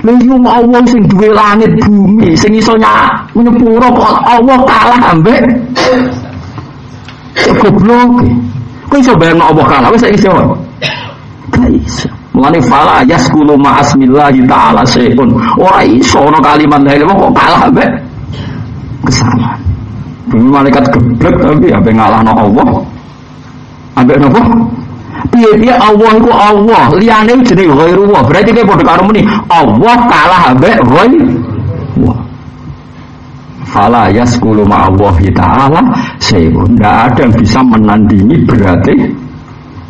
Lha yo Allah sing duwe langit bumi, sing iso nyepuro kok Allah kalah ambek goblok. Kowe iso bayangno Allah kalah wis iso. Gak iso. Mulane fala yaskulu ma'asmillahi ta'ala syai'un. Ora iso ana kalimat la ilaha kok kalah ambek kesalahan. Bumi malaikat geblek tapi ambek ngalahno Allah. Ambek napa? Piye-piye Allah iku Allah, liyane jenenge ghairullah. Berarti kowe padha karo muni Allah kalah ambek ghairullah. Fala yaskulu ma'allahi ta'ala syai'un. Ndak ada yang bisa menandingi berarti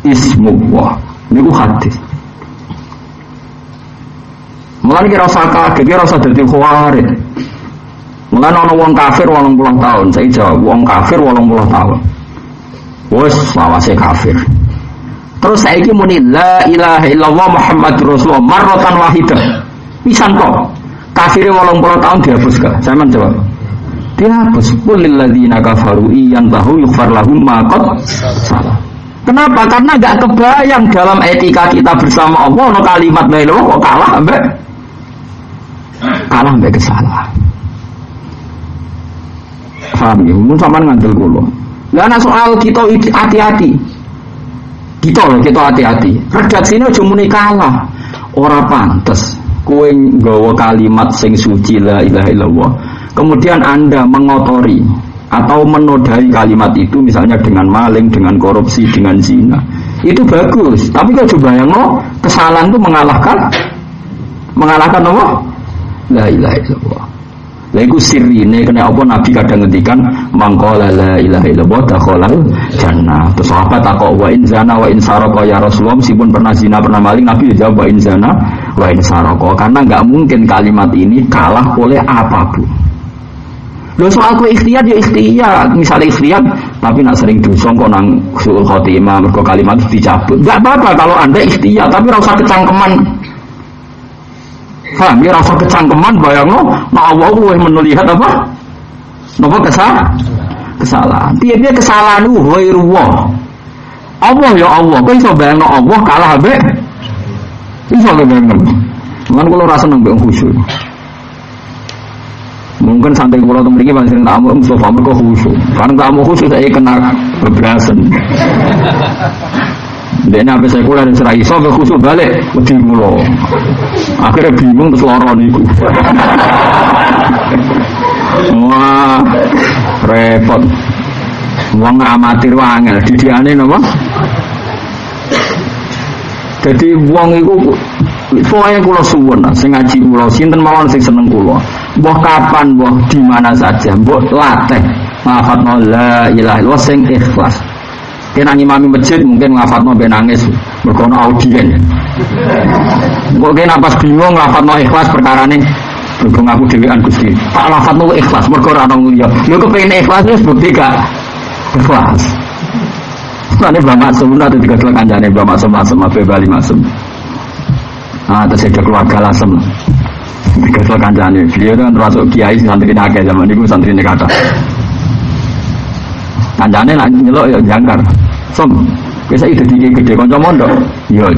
ismullah. Niku hadis. Mulane kira usah kaget, kira usah dadi khawarit. Mulane ana wong kafir 80 tahun, saya jawab wong kafir 80 tahun. Wes lawase kafir. Terus saiki muni la ilaha illallah Muhammadur Rasulullah marratan wahidah. Pisan kok. Kafire 80 tahun dihapus gak? Saya menjawab. Dihapus kulil ladzina kafaru iyantahu yughfar lahum ma qad salah. Kenapa? Karena enggak kebayang dalam etika kita bersama Allah no kalimat la ilaha kok kalah ambek kesalahan. Paham ya? Mun sampean ngandel kula. Lah ana soal kita hati-hati. Kita hati-hati. Redaksine aja muni kalah. Ora pantes kowe nggawa kalimat sing suci la ilaha illallah. Kemudian Anda mengotori atau menodai kalimat itu misalnya dengan maling, dengan korupsi, dengan zina. Itu bagus. Tapi kalau coba yang kesalahan itu mengalahkan apa? La ilaha illallah. Lha iku sirine kena apa Nabi kadang ngendikan mangqala la ilaha illallah dakhalal jannah. Terus sahabat takok wa in zana wa in sarqa ya Rasulullah, meskipun pernah zina pernah maling Nabi jawab wa in zana wa in sarqa, karena enggak mungkin kalimat ini kalah oleh apapun. Lho soal ku ikhtiar ya ikhtiar, misalnya ikhtiar tapi nak sering dosa kok nang suul khotimah mergo kalimat dicabut. Enggak apa-apa kalau Anda ikhtiar, tapi ora usah kecangkeman. Paham ya, rasa kecangkeman bayangno nek Allah kuwi melihat apa? Napa kesalahan. Piye-piye kesalahan ku ghairullah. Allah ya Allah, kowe iso bayangno Allah kalah ambek iso bayangno. Mun kula ora seneng mbek khusyuk. Mungkin santri kula teng mriki paling sering tamu Mustofa mergo khusyuk. Karena tamu khusyuk saya kena bebrasen. Dene apa saya kula serai iso khusyuk balik wedi kula. Akhirnya bingung terus loro niku. Wah, repot. Wong amatir wae angel didikane napa? Jadi wong iku pokoke kula suwun sing ngaji kula sinten mawon sing seneng kula. Mbah kapan mbah di mana saja mbok latih ngafalno la ilaha illallah sing ikhlas. Kena ngimami masjid mungkin ngafalno ben nangis mergo ana audien. Kok kena pas bingung ngafalno ikhlas perkarane mergo ngaku dhewean Gusti. Tak lafadzno ikhlas mergo ora ana nguya. Lho kepengin ikhlas wis bukti gak ikhlas. Sane Mbah Maksum atau tiga kancane Mbah Maksum Ape Bali Maksum. Ah, terus ada keluarga Lasem. Tiga kancane. Beliau kan termasuk kiai santri akeh zaman niku santrine kathah. Kancane lak nyeluk ya jangkar. Som, wis iki dadi gede kanca mondok. Iya.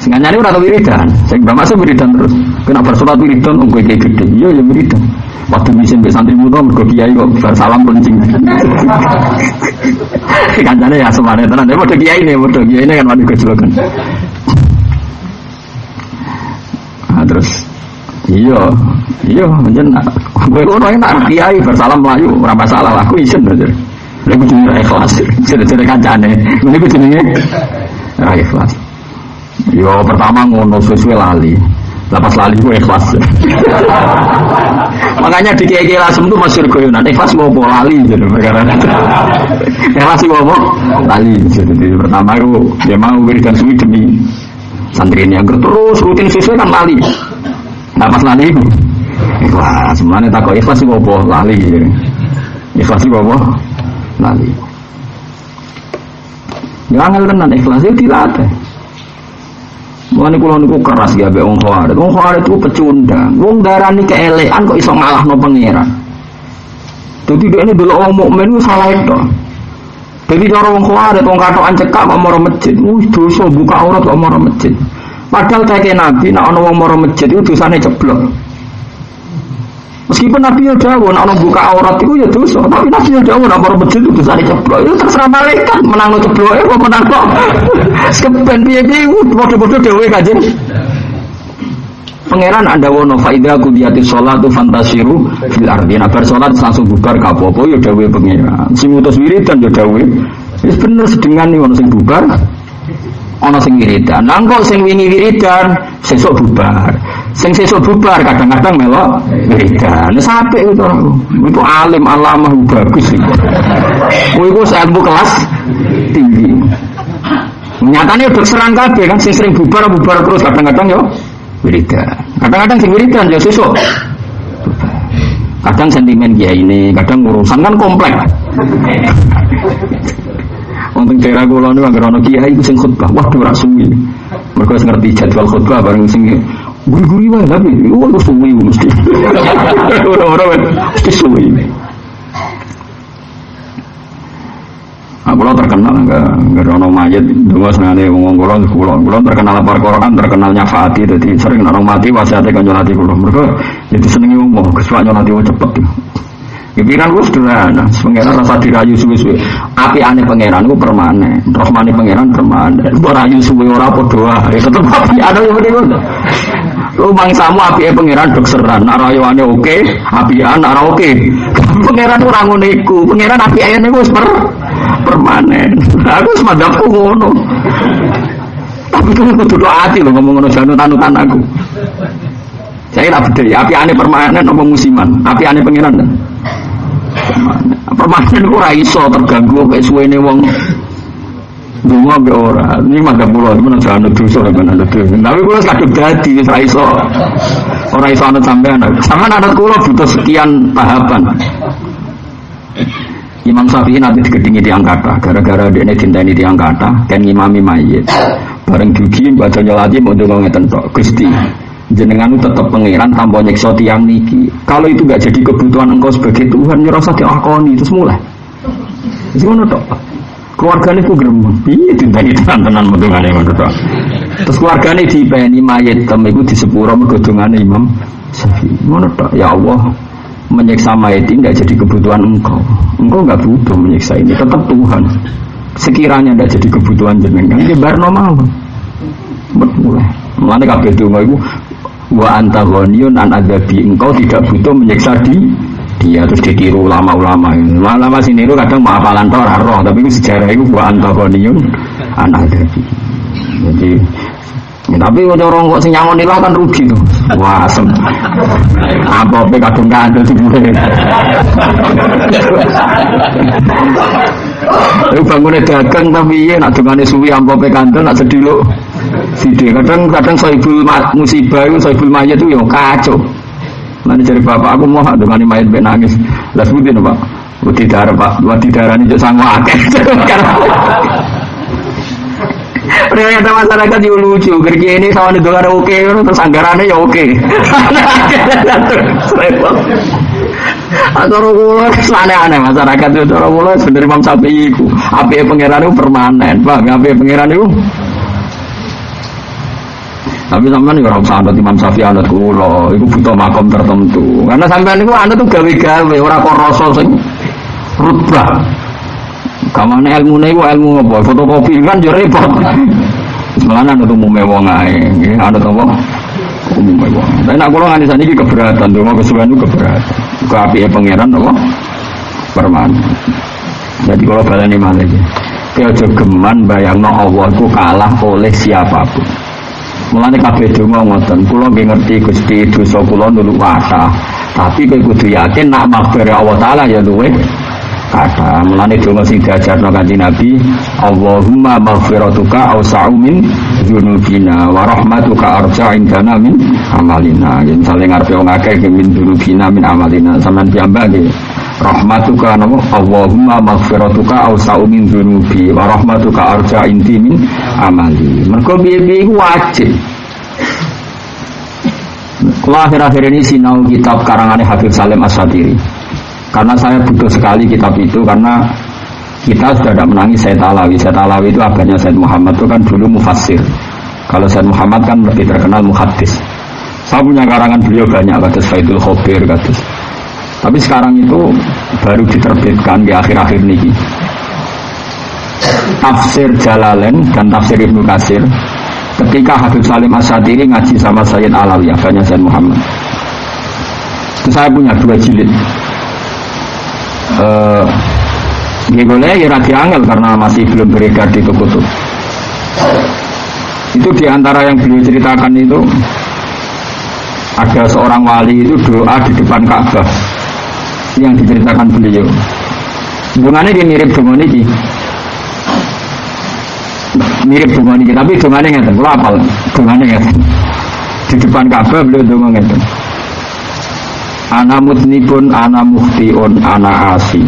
Sengaja ini ora wiridan, sing Mbak Masuk wiridan terus. Kena bersolat wiridan wong kowe gede. Iya ya wiridan. Waktu bisa mbek santri muda mergo kiai kok bar salam pencing. Kancane ya semane tenan. Ya padha kiai ne kan wani gejlokan. Ah terus iya menjen kowe ono enak kiai bar salam mlayu ora masalah aku isin aja. Lha kudu ikhlas. Sedene kancane. Niku jenenge ra ikhlas. Yo pertama ngono sesuai lali. Lepas lali gue ikhlas. Makanya di kiai lasem itu masyhur guyonan ikhlas mau lali gitu perkara. Ikhlas mau lali. Jadi pertama itu dia mau berikan suwi demi santri ini agar terus rutin sesuai kan lali. Lepas lali itu ikhlas. Semuanya tak kok ikhlas mau lali. Ikhlas mau lali. Jangan tenan ikhlas itu dilatih. Mulane kula niku keras ya mbek wong Khawarij. Wong Khawarij itu pecundang. Wong darani keelekan kok iso ngalahno pangeran. Dadi dekne delok wong mukmin ku salah itu. Dadi cara wong Khawarij wong katokan cekak kok mara masjid. Wis dosa buka aurat kok mara masjid. Padahal kaya Nabi nek ana wong mara masjid itu dosane ceblok. Meskipun Nabi ya dawuh nek ana buka aurat itu ya dosa, tapi Nabi ya dawuh nek mara masjid itu dosane ceblok. Itu terserah malaikat menangno cebloke apa menang kok. Skepen piye-piye padha-padha dhewe Kanjeng. Pangeran Anda wono faida kudiati sholatu fantasiru fil ardi. Nah bar salat langsung bubar kapopo ya dawuhe pangeran. Sing utus wiridan ya dawuhe. Wis bener sedengan iki ono sing bubar. Ono sing wiridan. Nang kok sing wingi wiridan sesuk bubar. Sing sesuk bubar kadang-kadang melok wiridan. Wis apik itu ora. Itu alim alamah bagus iku. Kowe iku ilmu kelas tinggi. Nyatanya udah serang kabeh kan sing sering bubar terus kadang-kadang yo wiridan. Kadang-kadang sing wiridan yo sesuk. Kadang sentimen kiai ini, kadang urusan kan kompleks. Wonten daerah kula niku anggere ana kiai sing khutbah, waduh ora suwi. Mergo ngerti jadwal khutbah bareng sing guri-guri wae tapi wis suwi mesti. Ora-ora mesti suwi. Aku terkenal enggak ono mayit donga senane wong kula terkenal lapor Quran terkenal nyafaati dadi sering orang mati wasiate kan nyolati kula mergo itu senenge wong kesuwen nyolati cepet pikiran ku sederhana pangeran rasa dirayu suwe-suwe apiane pangeran ku permanen rahmane pangeran permanen ora rayu suwe ora padha wae tetep api ada yang penting lu bangsamu apike pangeran dok seran nek rayuane oke apian ora oke pangeran ora ngono iku pangeran apike niku wis permanen. Aku semadaku ngono. Tapi kamu kudu hati loh ngomong ngono jangan aku. Saya tak beda ya, api ane permanen apa musiman? Api ane pengiran kan? Permanen ora iso terganggu kayak suwene wong. Dungo be ora. Ini mah gak pulau, men jangan dosa kan ada tuh. Tapi kula kadung dadi ora iso. Ora iso ana sampean. Sampean adat kula butuh sekian tahapan. Imam Syafi'i nanti digedingi tiang kata, gara-gara dia ini cinta ini tiang kata, kan ngimami mayit. Bareng dugi, baca nyolati, mau dulu ngeten tok. Gusti, jenengan itu tetap pangeran tanpa nyekso tiang niki. Kalau itu gak jadi kebutuhan engkau sebagai Tuhan, nyerasa diakoni terus mulai. Terus mana tok? Keluarganya ku geremeng. Iya, cinta ini tenan-tenan mendungannya mana tok. Terus keluarganya dipeni mayit, tapi itu di sepura menggodongannya Imam Syafi'i. Mana tok? Ya Allah. Menyiksa mayat ini tidak jadi kebutuhan engkau nggak butuh menyiksa ini tetap Tuhan sekiranya tidak jadi kebutuhan jenengan dia bar normal betul mulane kabeh donga iku wa anta ghaniyun an adzabi engkau tidak butuh menyiksa dia terus ditiru ulama sini itu kadang maapalan ora roh tapi itu sejarah itu wa anta ghaniyun an adzabi jadi tapi orang kok sing nyangon ilah kan rugi tuh. Wah, asem. Apa-apa kadung kandel dibule. Iku bangune dagang tapi iya nak dongane suwi ampope kandel nak sedih lho. Sithik kadang saibul musibah iku saibul mayit itu ya kacau. Nanti jadi bapak aku mau dongane mayit mek nangis. Lah sebutin Pak. Wedi darah Pak, wedi darani yo sangu akeh. Ternyata masyarakat juga lucu, kerja ini sama dengan oke, terus anggarannya ya oke. Atau orang aneh-aneh masyarakat itu orang mulai sebenarnya Imam Syafi'i itu, api pangeran itu permanen, bang, api pangeran itu. Tapi sampean ya ora usah anut Imam Syafi'i anut kula, iku butuh makom tertentu. Karena sampean niku anut tuh gawe-gawe ora kok rasa sing rutbah. Kamane ilmune iku ilmu apa? Fotokopi kan yo repot. Semana anut umume wong ae, nggih anut apa? Umume wong. Tapi nek kula nganti saniki keberatan, donga kesuwen niku keberatan. Ku apike pangeran apa? Permanen. Jadi kalau balani malih iki. Ki aja geman bayangno Allah iku kalah oleh siapapun. Mulane kabeh donga ngoten, kula nggih ngerti Gusti dosa kula nuluk kathah. Tapi kowe kudu yakin nak maghfir Allah taala ya luwih kathah. Mulane donga sing diajarno Kanjeng Nabi, Allahumma maghfiratuka awsa'u min dzunubina wa rahmatuka arja' indana min amalina. Yen sale ngarepe wong akeh min dzunubina min amalina sampean piyambak nggih. Rahmatuka namo Allahumma maghfiratuka awsa'u min dzunubi wa rahmatuka arja inti min amali. Mergo piye-piye iku wajib. Kula akhir-akhir ini sinau kitab karangane Habib Salim Asy-Syatiri. Karena saya butuh sekali kitab itu karena kita sudah tidak menangi Sayyid Alawi. Sayyid Alawi itu abahnya Sayyid Muhammad itu kan dulu mufassir. Kalau Sayyid Muhammad kan lebih terkenal muhaddis. Saya punya karangan beliau banyak, kados Faidul Khobir, kados. Tapi sekarang itu baru diterbitkan di akhir-akhir ini tafsir Jalalain dan tafsir Ibnu Katsir ketika Habib Salim Asy-Syatiri ngaji sama Sayyid Alawi, abahnya Sayyid Muhammad. Itu saya punya 2 jilid. Ini boleh ya radi angel karena masih belum beredar di toko-toko. Itu diantara yang beliau ceritakan itu ada seorang wali itu doa di depan Ka'bah yang diceritakan beliau. Dongane dia mirip donga niki. Mirip donga niki, tapi dongane ngeten, kula hafal. Dongane ngeten. Di depan Ka'bah beliau donga ngeten. Ana mutnibun, ana mukhtiun, ana asi.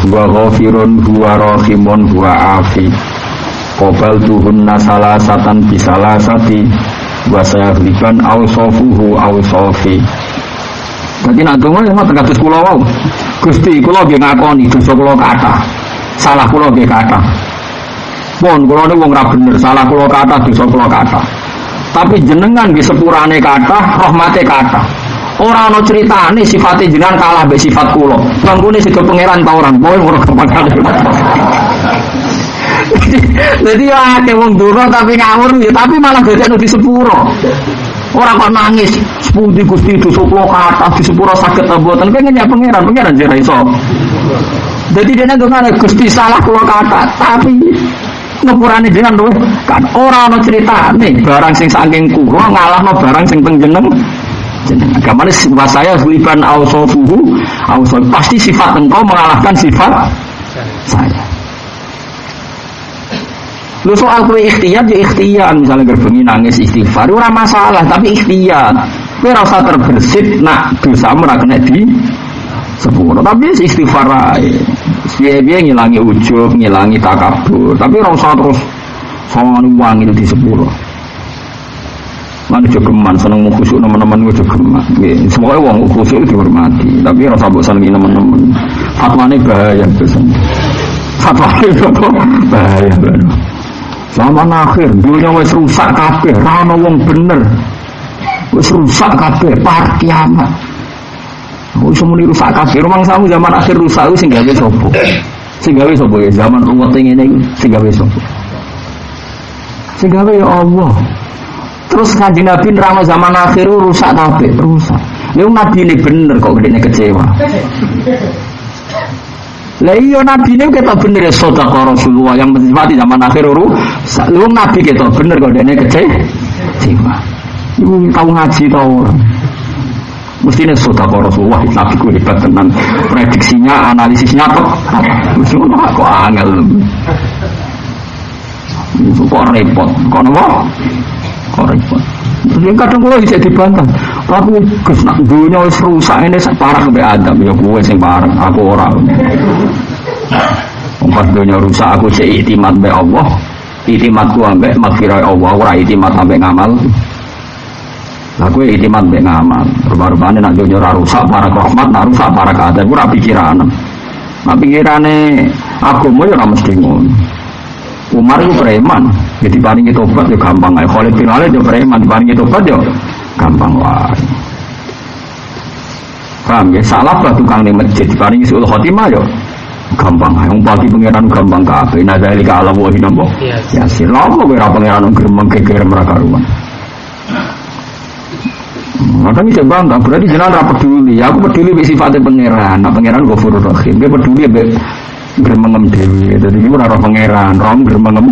Huwa ghafirun, huwa rahimun, huwa afi. Qabaltuhun nasalasatan bisalasati wa sayahliban awsafuhu awsafi. Jadi nak donga ya ngoten kados kula wau. Gusti kula nggih ngakoni dosa kula kathah. Salah kula nggih kathah. Pun kula niku wong ra bener, salah kula kathah, dosa kula kathah. Tapi jenengan nggih sepurane kathah, rahmate kathah. Ora ana critane sifate jenengan kalah mbek sifat kula. Bangkune sida pangeran ta ora, kowe ora gampang. Jadi ya akeh wong donga tapi ngawur ya, tapi malah dadekno di sepuro. Orang kok nangis, sepundi Gusti dosa kula kathah di sepuro saged ta mboten pengen ya pangeran jare iso. Dadi dene ndongane Gusti salah kula kathah, tapi ngepurane jenengan lho kan ora ana critane barang sing saking kula ngalahno barang sing teng jeneng. Agamane sifat saya huliban ausofuhu, ausof pasti sifat engkau mengalahkan sifat saya. Lu soal kowe ikhtiar ya ikhtiar, misalnya gerbengi nangis istighfar ora masalah, tapi ikhtiar. Kowe ora usah terbersit nak dosamu ora kena di sepuro, tapi istighfar ae. Piye-piye ngilangi ujub, ngilangi takabur, tapi ora usah terus sawang uang itu di sepuro. Mana jogeman seneng khusyuk teman-teman gue jogeman. Nggih, semoga wong khusyuk dihormati, tapi ora usah mbok senengi teman-teman. Fatwane bahaya pesen. Fatwane bahaya banget. Zaman akhir dunia wis rusak kabeh, ra ono wong bener. Wis rusak kabeh, par kiamat. Wis muni rusak kabeh, rumang samu zaman akhir rusak sing gawe sapa? Sing gawe sapa ya zaman ruwet ngene iki sing gawe sapa? Sing gawe ya Allah. Terus Kanjeng Nabi nerangno zaman akhir rusak kabeh, rusak. Lha Nabi ini bener kok gedene kecewa. Lah iya Nabi ini kita bener ya sedekah Rasulullah yang mati zaman akhir lu Nabi kita bener kok dene kecewa. Ibu tahu ngaji tau orang. Mestinya sedekah Rasulullah Nabi ku hebat tenan. Prediksinya, analisisnya kok. Mesti kok angel. Kok repot. Kok napa? Kok repot. Terus kadang kula bisa dibantah. Tapi Gus nak dunia wis rusak ini parah mbek Adam ya kowe sing parah, aku ora. Wong dunia rusak aku sik iktimat mbek Allah. Iktimatku ambek maghfirah Allah, ora iktimat ambek ngamal. Lah kowe iktimat mbek ngamal. Rupa-rupane nak dunia ora rusak para rahmat, nak rusak para keadaan ora pikiran. Nak pikirane agama ya ora mesti ngono. Umar itu preman, jadi paling tobat ya gampang aja. Khalid bin Walid ya preman, paling tobat ya gampang wae. Paham ya? Salah lah tukang di masjid, paling sul khotimah ya gampang aja. Wong pagi pangeran gampang kabeh. Nadzalika ala wa hinambo. Ya silapo kowe ra pangeran gremeng geger merakaruan. Makanya saya bangga, berarti jenengan ra peduli. Aku peduli mbek sifatnya pangeran. Nah pangeran Ghafurur Rahim. Dia peduli mbek gremengem dewi. Jadi itu ora pangeran, rom gremengem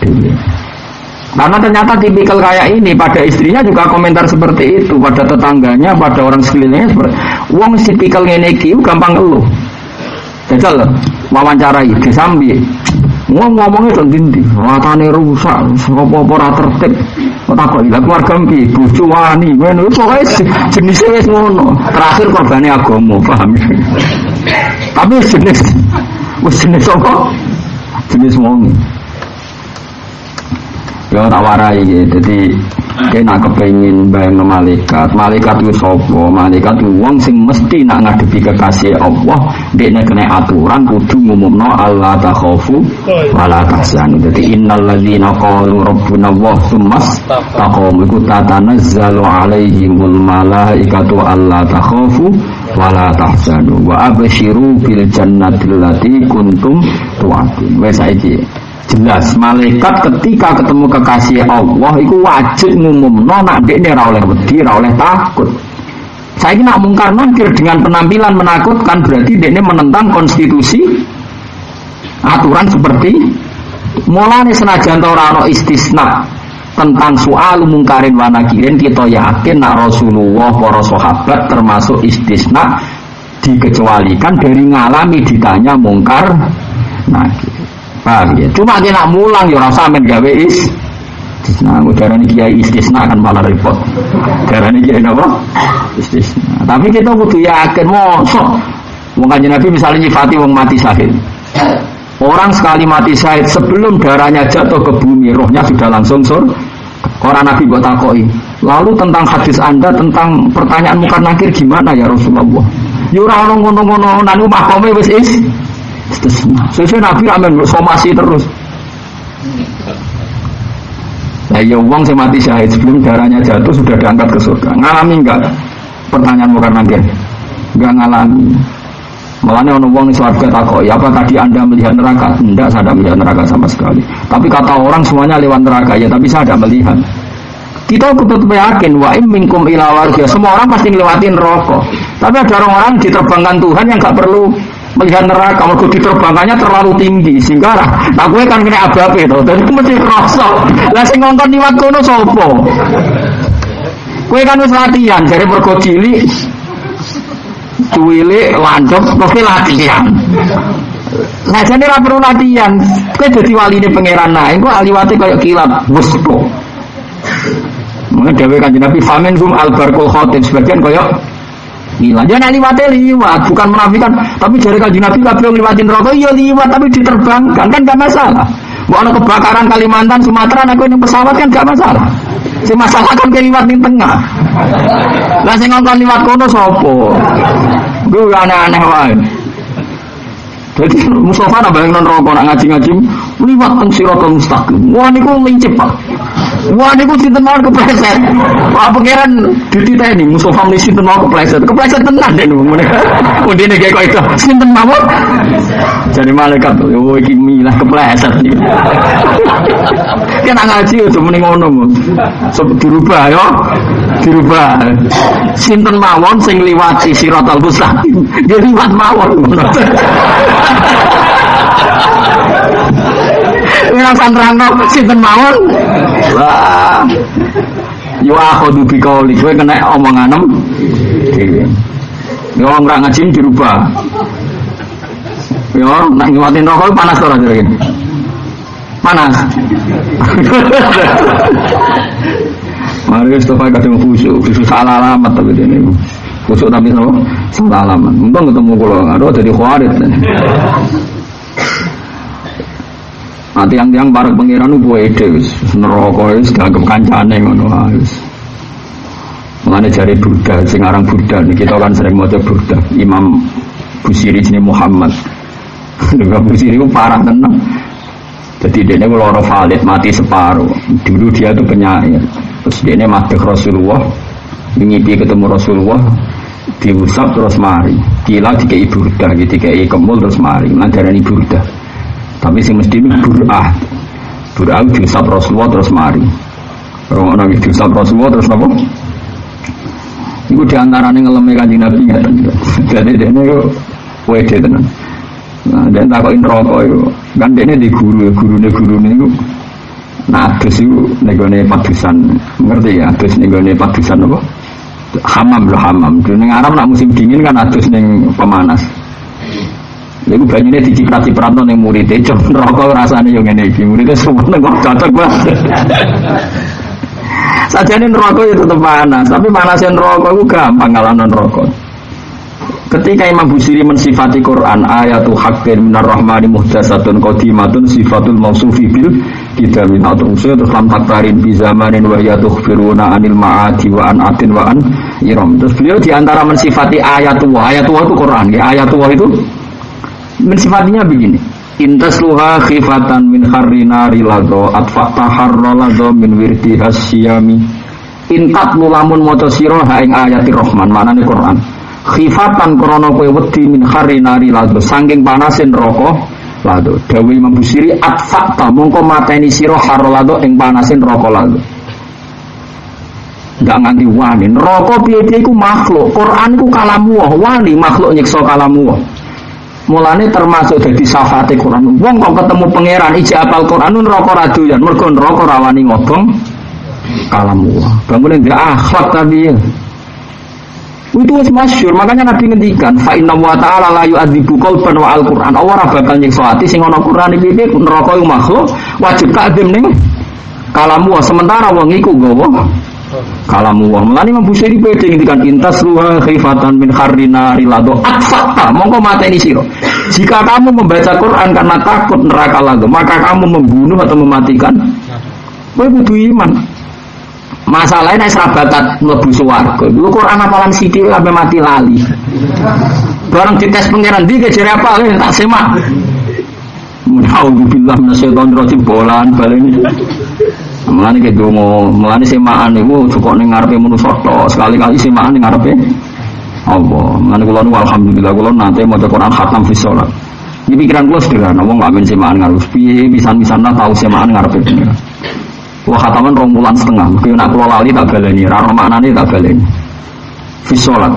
dewi. Karena ternyata tipikal kayak ini pada istrinya juga komentar seperti itu, pada tetangganya, pada orang sekelilingnya seperti wong tipikal ngene iki gampang eluh. Jajal wawancarai disambi. Ngomongnya to ndi? Watane rusak, apa-apa ora tertib. Takok lha keluarga mpi bojo wani ngono pokoke jenise wis ngono. Terakhir korbane agama, paham. Tapi jenis apa? Jenis wong. Ya tak warai ya, jadi kena kepengin bayang malaikat. Malaikat itu sapa? Malaikat itu wong sing mesti nak ngadepi kekasih Allah, dekne kena aturan kudu ngumumno Allah takhafu wala tahzanu. Jadi innal ladzina qalu rabbuna Allah tsummas taqamu tatanazzalu alaihimul malaikatu alla takhafu wala tahzanu wa abshiru bil jannati allati kuntum tu'adun. Wes saiki jelas malaikat ketika ketemu kekasih Allah itu wajib ngumumno nak dekne ora oleh wedi, ora oleh takut. Saiki nak mungkar mungkir dengan penampilan menakutkan berarti dekne menentang konstitusi aturan seperti mulane senajan ora ana istisna tentang soal mungkarin wa nakirin, kita yakin nak Rasulullah para sahabat termasuk istisna dikecualikan dari ngalami ditanya mungkar nakir. Paham ya? Cuma dia nak mulang ya ora sampean gawe istisna. Udarane kiai istisna kan malah repot. Darane kiai napa? Istisna. Tapi kita kudu yakin mosok wong Kanjeng Nabi misalnya nyifati wong mati syahid. Orang sekali mati syahid sebelum darahnya jatuh ke bumi, rohnya sudah langsung surga. Orang Nabi buat takoi. Lalu tentang hadis Anda tentang pertanyaan mungkar nakir gimana ya Rasulullah? Ya ora ono ngono-ngono nang mahkome wis sesuai Nabi amin somasi terus. Nah ya uang saya mati syahid sebelum darahnya jatuh sudah diangkat ke surga. Ngalami enggak pertanyaan mungkar nakir? Enggak ngalami. Makanya orang uang di surga takoi, apa tadi Anda melihat neraka? Enggak, saya tidak melihat neraka sama sekali. Tapi kata orang semuanya lewat neraka, ya tapi saya tidak melihat. Kita tetap yakin wa in minkum ila waridha. Semua orang pasti ngelewatin rokok. Tapi ada orang-orang diterbangkan Tuhan yang enggak perlu melihat neraka, mergo diterbangkannya terlalu tinggi sehingga aku kan kena abape to. Dadi ku mesti rasa. Lah sing ngongkon liwat kono sapa? Kowe kan wis latihan jare mergo cilik cuwilik lancep mesti latihan. Lah jane ora perlu latihan. Kowe dadi waline pangeran nae, engko aliwate kaya kilat wis kok. Mungkin dhewe Kanjeng Nabi famin hum albarkul khatib sebagian kaya hilang. Jangan liwat, bukan menafikan. Tapi jari Kanjeng Nabi kabeh liwatin rokok, iya liwat tapi diterbangkan kan enggak masalah. Mau ana kebakaran Kalimantan, Sumatera, aku ning pesawat kan enggak masalah. Sing masalah kan keliwat ning tengah. Lah sing ngongkon liwat kono sapa? Ku aneh-aneh wae. Jadi Mustafa nak bayangin rokok nak ngaji-ngaji liwat teng Siratal Mustaqim. Wah niku lincip Pak. Wah niku sinten mawon kepleset. Pak pangeran dititeni Mustafa mesti sinten mawon kepleset. Kepleset tenan den ngene. Undine gawe kok itu sinten mawon. Jadi malaikat yo iki milah kepleset iki. Kena ngaji aja muni ngono. Dirubah yo. Dirubah. Sinten mawon sing liwati Siratal Mustaqim. Dia liwat mawon ngono. Ora santrangno sinten mawon. Wah. Yo aku dubi kauli kowe kena omonganem dhewe. Yo ora ngaji dirubah. Yo nek ngliwatin rokok panas to ora jare. Panas. Mari wis topa kadung khusyuk salah alamat tapi dene. Khusyuk tapi no salah alamat. Mumpung ketemu kula karo dadi khawarit. Tiang-tiang para pangeran udah wis neraka wis dianggap kancane ngono wis. Mulane jare Burda sing aran Burda niki kita kan sering maca Burda Imam Busiri jenenge Muhammad. Lha Busiri ku parah tenan. Jadi dia kalau orang valid mati separuh. Dulu dia itu penyair. Terus dia mati Rasulullah, mimpi ketemu Rasulullah, diusap terus mari. Kila dikei burdah, dikei kemul terus mari. Mandarani burdah. Tapi sing mesti burah. Burah diusap Rasulullah terus mari. Orang diusap Rasulullah terus apa? Iku diantara ngeleme Kanjeng Nabi ya. Jadi dia itu wede tenan. Nah, dan takokin rokok itu kan dia di guru itu nah adus itu negone padusan ngerti ya adus negone padusan apa hamam loh hamam di Arab nak musim dingin kan adus neng pemanas itu banyunya diciprat-ciprat neng muridnya coba rokok rasanya yang ini muridnya semua nengok cocok banget saja ini rokok itu tetap panas tapi panasin rokok itu gampang ngalahin rokok. Ketika Imam Busiri mensifati Quran ayatul haqqin minar rahmani muhdatsatun qadimatun sifatul mausufi bil kidami terus lam taktarin bi zamanin wa yatukhbiruna anil ma'adi wa an atin wa an iram. Terus beliau diantara mensifati ayatullah itu Quran ya ayatullah itu mensifatinya begini intasluha khifatan min harrinari ladho atfaqta harralado min wirdi hasyami intat mulamun maca sira ha ing ayatir rahman manane Quran khifatan krono kowe wedi min harinari lado saking panasin neraka lado dawuh Imam Busiri atfaqta mongko mateni sira harlado ing panasin neraka lado enggak nganti wani neraka piye-piye iku makhluk Quran iku kalamu wani makhluk nyiksa kalamu mulane termasuk dadi syafaate Quran wong kok ketemu pangeran ijek apal Quran neraka ra doyan mergo neraka ra wani ngobong kalamu bangun ndek akhlak tadi itu masyhur makanya Nabi ngendikan fa inna wa ta'ala la yu'adzibu qalban wa al-Qur'an Allah ora bakal nyiksa ati sing ana Qur'an iki neraka iku makhluk wajib takdim ning kalamu sementara wong iku nggawa kalamu mulane Imam Busiri pede ngendikan intas ruha khifatan min harrina rilado atfaqta mongko mateni sira jika kamu membaca Quran karena takut neraka lado maka kamu membunuh atau mematikan kowe kudu iman. Masalahnya nek bakat mlebu swarga. Lho Quran apalan sithik sampe mati lali. Bareng dites pangeran ndi kejere apa tak semak. Alhamdulillah minasyaitonir rajim bolan balen. Mulane ke donga, mulane semakan niku cukup ning ngarepe manusa tok, sekali-kali semakan ning ngarepe Allah. Mulane kula nu alhamdulillah kula nate maca Quran khatam fi shalat. Iki pikiran kula sederhana, wong gak men semakan ngarepe piye pisan-pisan tau semakan ngarepe pangeran. Wah khataman 2 bulan setengah, mungkin nak kelola lali tak baleni, raro maknane tak baleni. Fi sholat,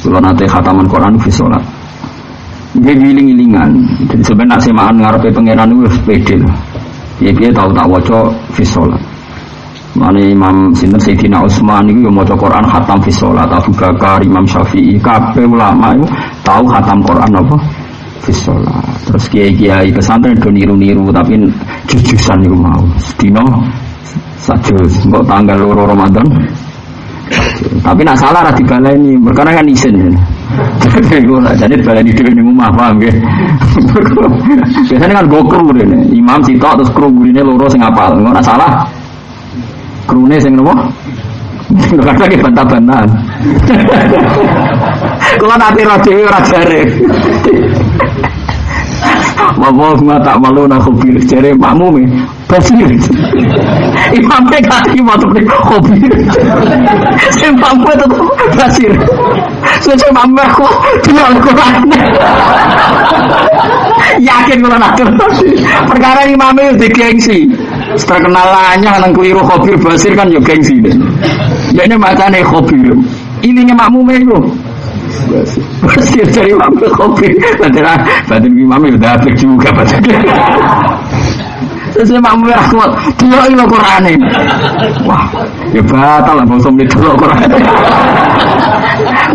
kalau nanti khataman Quran fi sholat, dia giling-gilingan. Jadi sebenarnya semaan ngarepe pangeran itu pede lah. Dia tahu tak waca fi sholat. Mana Imam Sinten Sayyidina Utsman itu yang waca Quran khatam fi sholat, Abu Bakar, Imam Syafi'i, kabeh ulama itu tahu khatam Quran apa? Fisolah. Terus kiai-kiai pesantren do niru-niru tapi jujusan niku mau. Sedina sajus kok tanggal 2 Ramadan. Tapi nak salah ra dibaleni, perkara kan isin. Jadi baleni dhewe ning omah paham nggih. Biasanya kan go kru rene. Imam sitok terus kru gurine loro sing apal. Engko nak salah krune sing nopo? Kadang iki bantah-bantahan. Kula nanti ra dhewe ora jare. Wah tak malu nak hobi jare makmum basir. Imam kaki motor hobi. Sing mampu tetep basir. Sing mampu aku dia Al-Qur'an. Yakin kula nak perkara imam itu gengsi. Terkenalannya nang keliru khobir basir kan yo gengsi deh. Ya ini macane khobir. Ininya makmum itu. Basir dari makmum khobir. Batin imam itu dah apik juga batin. Terus makmum rahmat dia ilo Quran. Wah, ya batal lah bangsa muni delok Quran.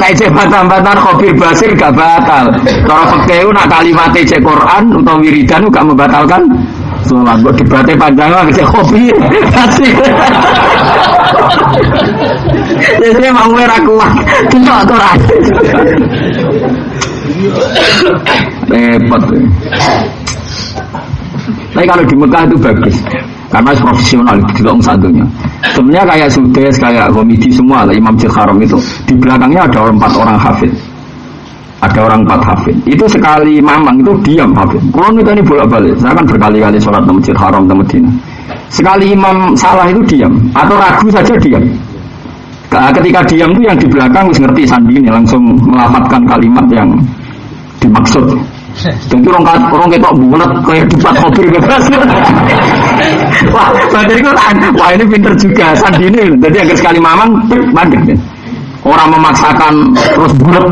Nek cek batal-batal khobir basir gak batal. Cara fikih nak kalimat cek Quran utawa wiridan gak membatalkan sholat. Kok debatnya panjang lah bisa hobi kasih. Jadi mau merah kuat tidak Quran. Repot. Tapi kalau di Mekah itu bagus karena profesional di dalam satunya. Sebenarnya kayak Sudes, kayak komedi semua lah Imam Haram itu. Di belakangnya ada 4 orang hafid. Ada orang 4 hafid. Itu sekali mamang itu diam hafid. Kalau ini bolak-balik. Saya kan berkali-kali sholat di Masjid Haram di Madinah. Sekali imam salah itu diam atau ragu saja diam. Ketika diam itu yang di belakang harus ngerti sandi ini langsung melafadzkan kalimat yang dimaksud. Tentu orang ketok bulat kayak debat mobil bebas. Wah, jadi wah ini pinter juga sandi ini. Jadi agar sekali mamang mandek ya. Orang memaksakan terus bulat.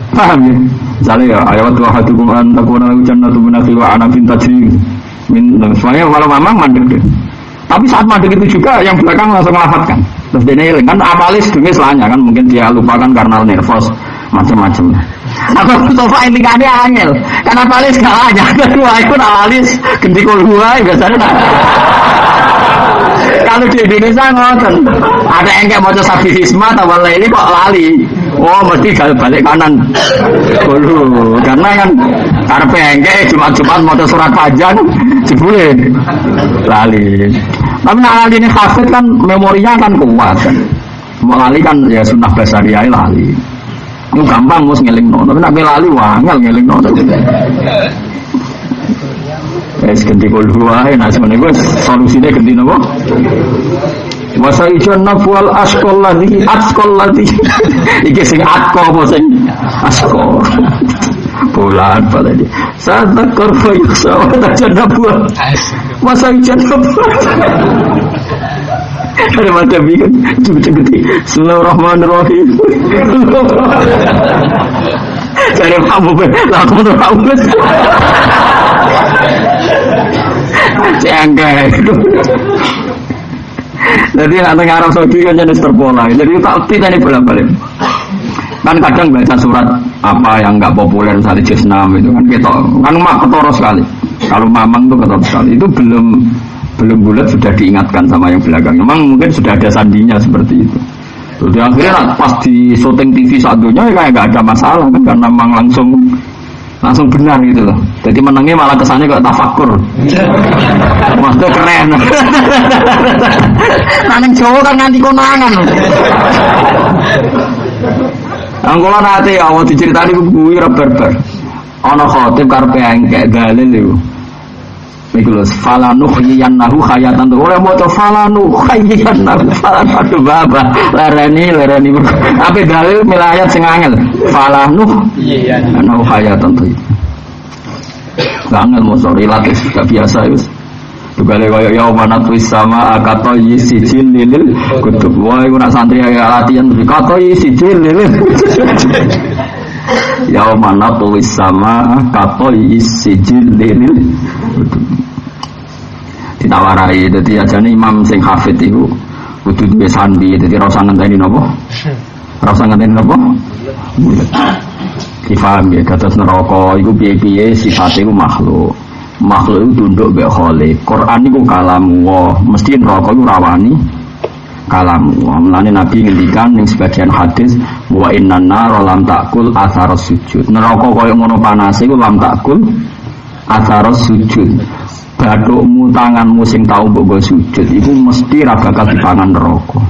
Paham ya? Misalnya ya, ayat wa hadukum an takuna jannatu min nakhil wa anabin tajri min. Soalnya kalau mamang mandek deh. Tapi saat mandek itu juga yang belakang langsung melafatkan. Terus dia ngiling kan apalis dunia selanya kan mungkin dia lupakan karena nervous macam-macam. Aku Mustafa intikannya angel. Karena apalis kalahnya. Kedua itu apalis gendikul gua biasanya. Kalau di Indonesia ngoten. Ada yang kayak maca sapi hisma atau ini kok lali. Oh mesti balik kanan dulu karena kan karepe engke Jumat-Jumat maca surat panjang jebule lali. Tapi lali ini hafid kan memorinya kan kuat kan. Mau lali kan ya sunnah basariah lali. Itu gampang mus ngelingno, tapi nek lali wangel ngelingno. Wis ganti kulo wae nek semene wis solusine ganti napa? Masa ijon nafwal askol ladhi iki sing atko apa sing asko bulan pada dia sadakar fayusa wadajan nafwal masa ijon nafwal ada macam ini kan cukup-cukup Bismillahirrahmanirrahim cari kamu lakukan kamu jangan jadi nanti Arab Saudi kan jenis terpola. Jadi tak kita ini bolak-balik. Kan kadang baca surat apa yang nggak populer misalnya juz 6 itu kan kita kan ketoro sekali. Kalau mamang itu ketoro sekali. Itu belum bulat sudah diingatkan sama yang belakang. Memang mungkin sudah ada sandinya seperti itu. Jadi akhirnya pas di syuting TV satunya kayak nggak ada masalah kan karena memang langsung benar gitu loh. Jadi menangnya malah kesannya kayak tafakur. Maksudnya keren. Naneng Jawa kan nganti konangan. Angkola nanti awal diceritani kuwi reber-ber. Ana khotib karepe engkek dalil iku. Iku lho falanuhyiyannahu hayatan. Ora maca falanuhyiyannahu aduh baba larani. Apa dalil milayat sing angel. Falanuhyiyannahu hayatan tuh. Angel mosok relatif gak biasa wis. Tugale kaya ya manatwis sama akato yisijil lilil kutub. Wah iku nak santri latihan kato yisijil lilil. Ya manatwis sama akato yisijil lilil kutub. Ditawarai dadi ajane imam sing hafid iku kudu duwe sandi dadi ora usah ngenteni napa? Ora usah ngenteni napa? Difaham ya kados neraka iku piye-piye sifate iku makhluk. Makhluk itu tunduk mbek Khalik. Quran iku kalamullah, mesti neraka iku rawani kalamullah. Mulane Nabi ngendikan ning sebagian hadis wa innan nar lam takul athar sujud. Neraka koyo ngono panase iku lam takul athar sujud. Bathukmu tanganmu sing tau mbok sujud iku mesti ra bakal dipangan neraka.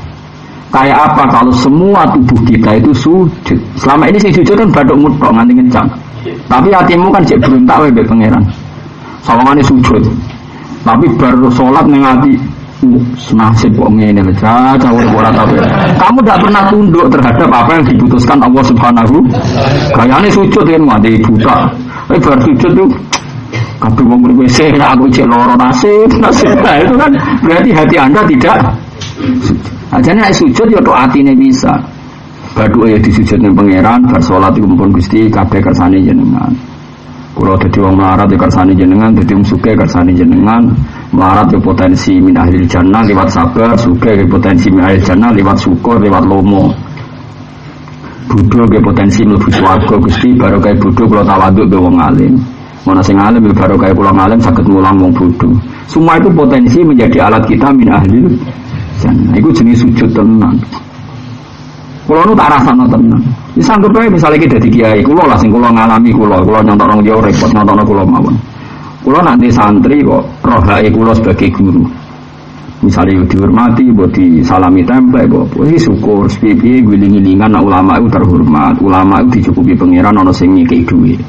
Kayak apa kalau semua tubuh kita itu sujud? Selama ini sing sujud kan bathukmu tok nganti kencang. Tapi hatimu kan cek berontak wae mbek pangeran. Sawangane sujud. Tapi baru salat ning ati nasib kok ngene lho. Ora tahu. Kamu tidak pernah tunduk terhadap apa yang diputuskan Allah Subhanahu. Gayane sujud kan mati buta. Baru sujud tuh kabeh wong WC aku cek loro nasib. Nah, itu kan berarti hati Anda tidak ajane nek sujud ya tok atine bisa. Baduke ya disujudne pangeran, bar salat iku mumpun Gusti kabeh kersane jenengan. Kula dadi wong melarat ya kersane jenengan, dadi wong sugih kersane jenengan. Melarat ya potensi min ahli jannah liwat sabar, sugih ya potensi min ahli jannah liwat syukur, liwat lomo. Bodho ya potensi mlebu swarga Gusti barokah bodho kula tawaduk be wong alim. Mana sing alim ya barokah kula alim saged ngulang wong bodho. Semua itu potensi menjadi alat kita min ahli jannah. Iku jenis sujud tenan. Kulo nu tak rasakno tenan. Wis anggap ae misale iki dadi kiai, kulo lah sing kulo ngalami kulo nyontokno yo repot nyontokno kulo mawon. Kulo nanti santri kok rohae kulo sebagai guru. Misalnya dihormati, buat disalami template, buat syukur, sepiye guling-gilingan, ulama itu terhormat, ulama itu dicukupi pangeran, ono sing ngekei duit.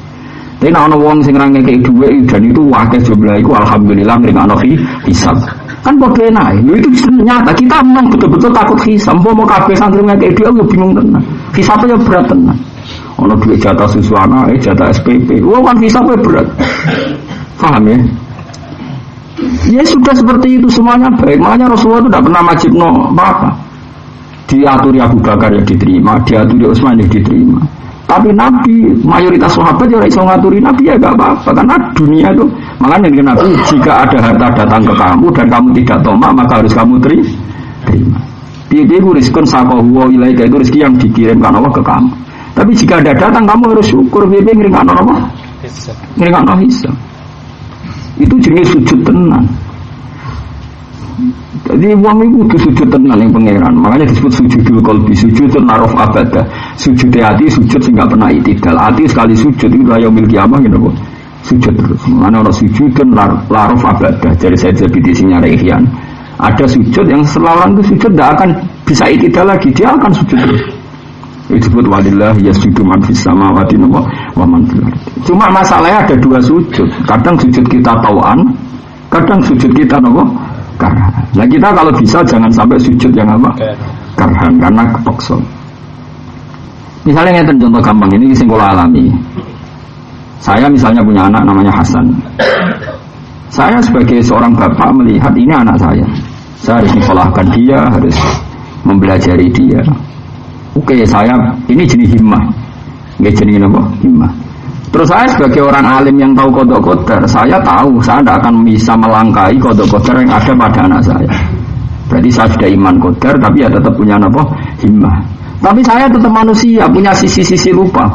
Tapi ono wong sing ra ngekei duit dan itu wakil jumlah itu alhamdulillah ngrikano hisab. Kan podo enak, itu nyata kita memang betul-betul takut hisab. Mau kabeh santri ngekei duit, aku bingung tenan. Hisabnya berat tenan. Ono duit jatah susu anak, jatah SPP, kan hisabnya berat. Paham ya? Ya sudah seperti itu semuanya baik. Makanya Rasulullah itu tidak pernah majibno apa-apa. Diaturi Abu Bakar yang diterima, diaturi Utsman yang diterima. Tapi Nabi, mayoritas sahabat ya iso ngaturi Nabi ya gak apa-apa. Karena dunia itu, makanya dengan Nabi, jika ada harta datang ke kamu dan kamu tidak tomak, maka harus kamu terima. Dia itu rizkun saqahu ilaika, itu rezeki yang dikirimkan Allah ke kamu. Tapi jika ada datang, kamu harus syukur. Dia ngiringkan apa? Ngiringkan hisab. Itu jenis sujud tenan. Jadi uang itu sujud tenan yang pangeran. Makanya disebut sujudul qalbi, sujud narof abadah. Sujud hati, sujud sehingga pernah itidal. Hati sekali sujud itu yaumil qiyamah gitu kok. Sujud terus. Mana orang sujud narof abadah. Jadi saya jadi sinya Raihian. Ada sujud yang selawan itu sujud tidak akan bisa itidal lagi. Dia akan sujud terus. Disebut walillah yasjudu man fis samawati wa man fil ardi. Cuma masalahnya ada dua sujud. Kadang sujud kita tauan, kadang sujud kita karhan. Nah kita kalau bisa jangan sampai sujud yang apa? Karhan, karena kepaksa. Misalnya ngeten contoh gampang ini sing kula alami. Saya misalnya punya anak namanya Hasan. Saya sebagai seorang bapak melihat ini anak saya. Saya harus menyekolahkan dia, harus mempelajari dia. Oke, saya ini jenis himmah. Nggak jenis apa? Himmah. Terus saya sebagai orang alim yang tahu qada qadar, saya tahu saya tidak akan bisa melangkahi qada qadar yang ada pada anak saya. Berarti saya sudah iman qadar, tapi ya tetap punya apa? Himmah. Tapi saya tetap manusia, punya sisi-sisi lupa.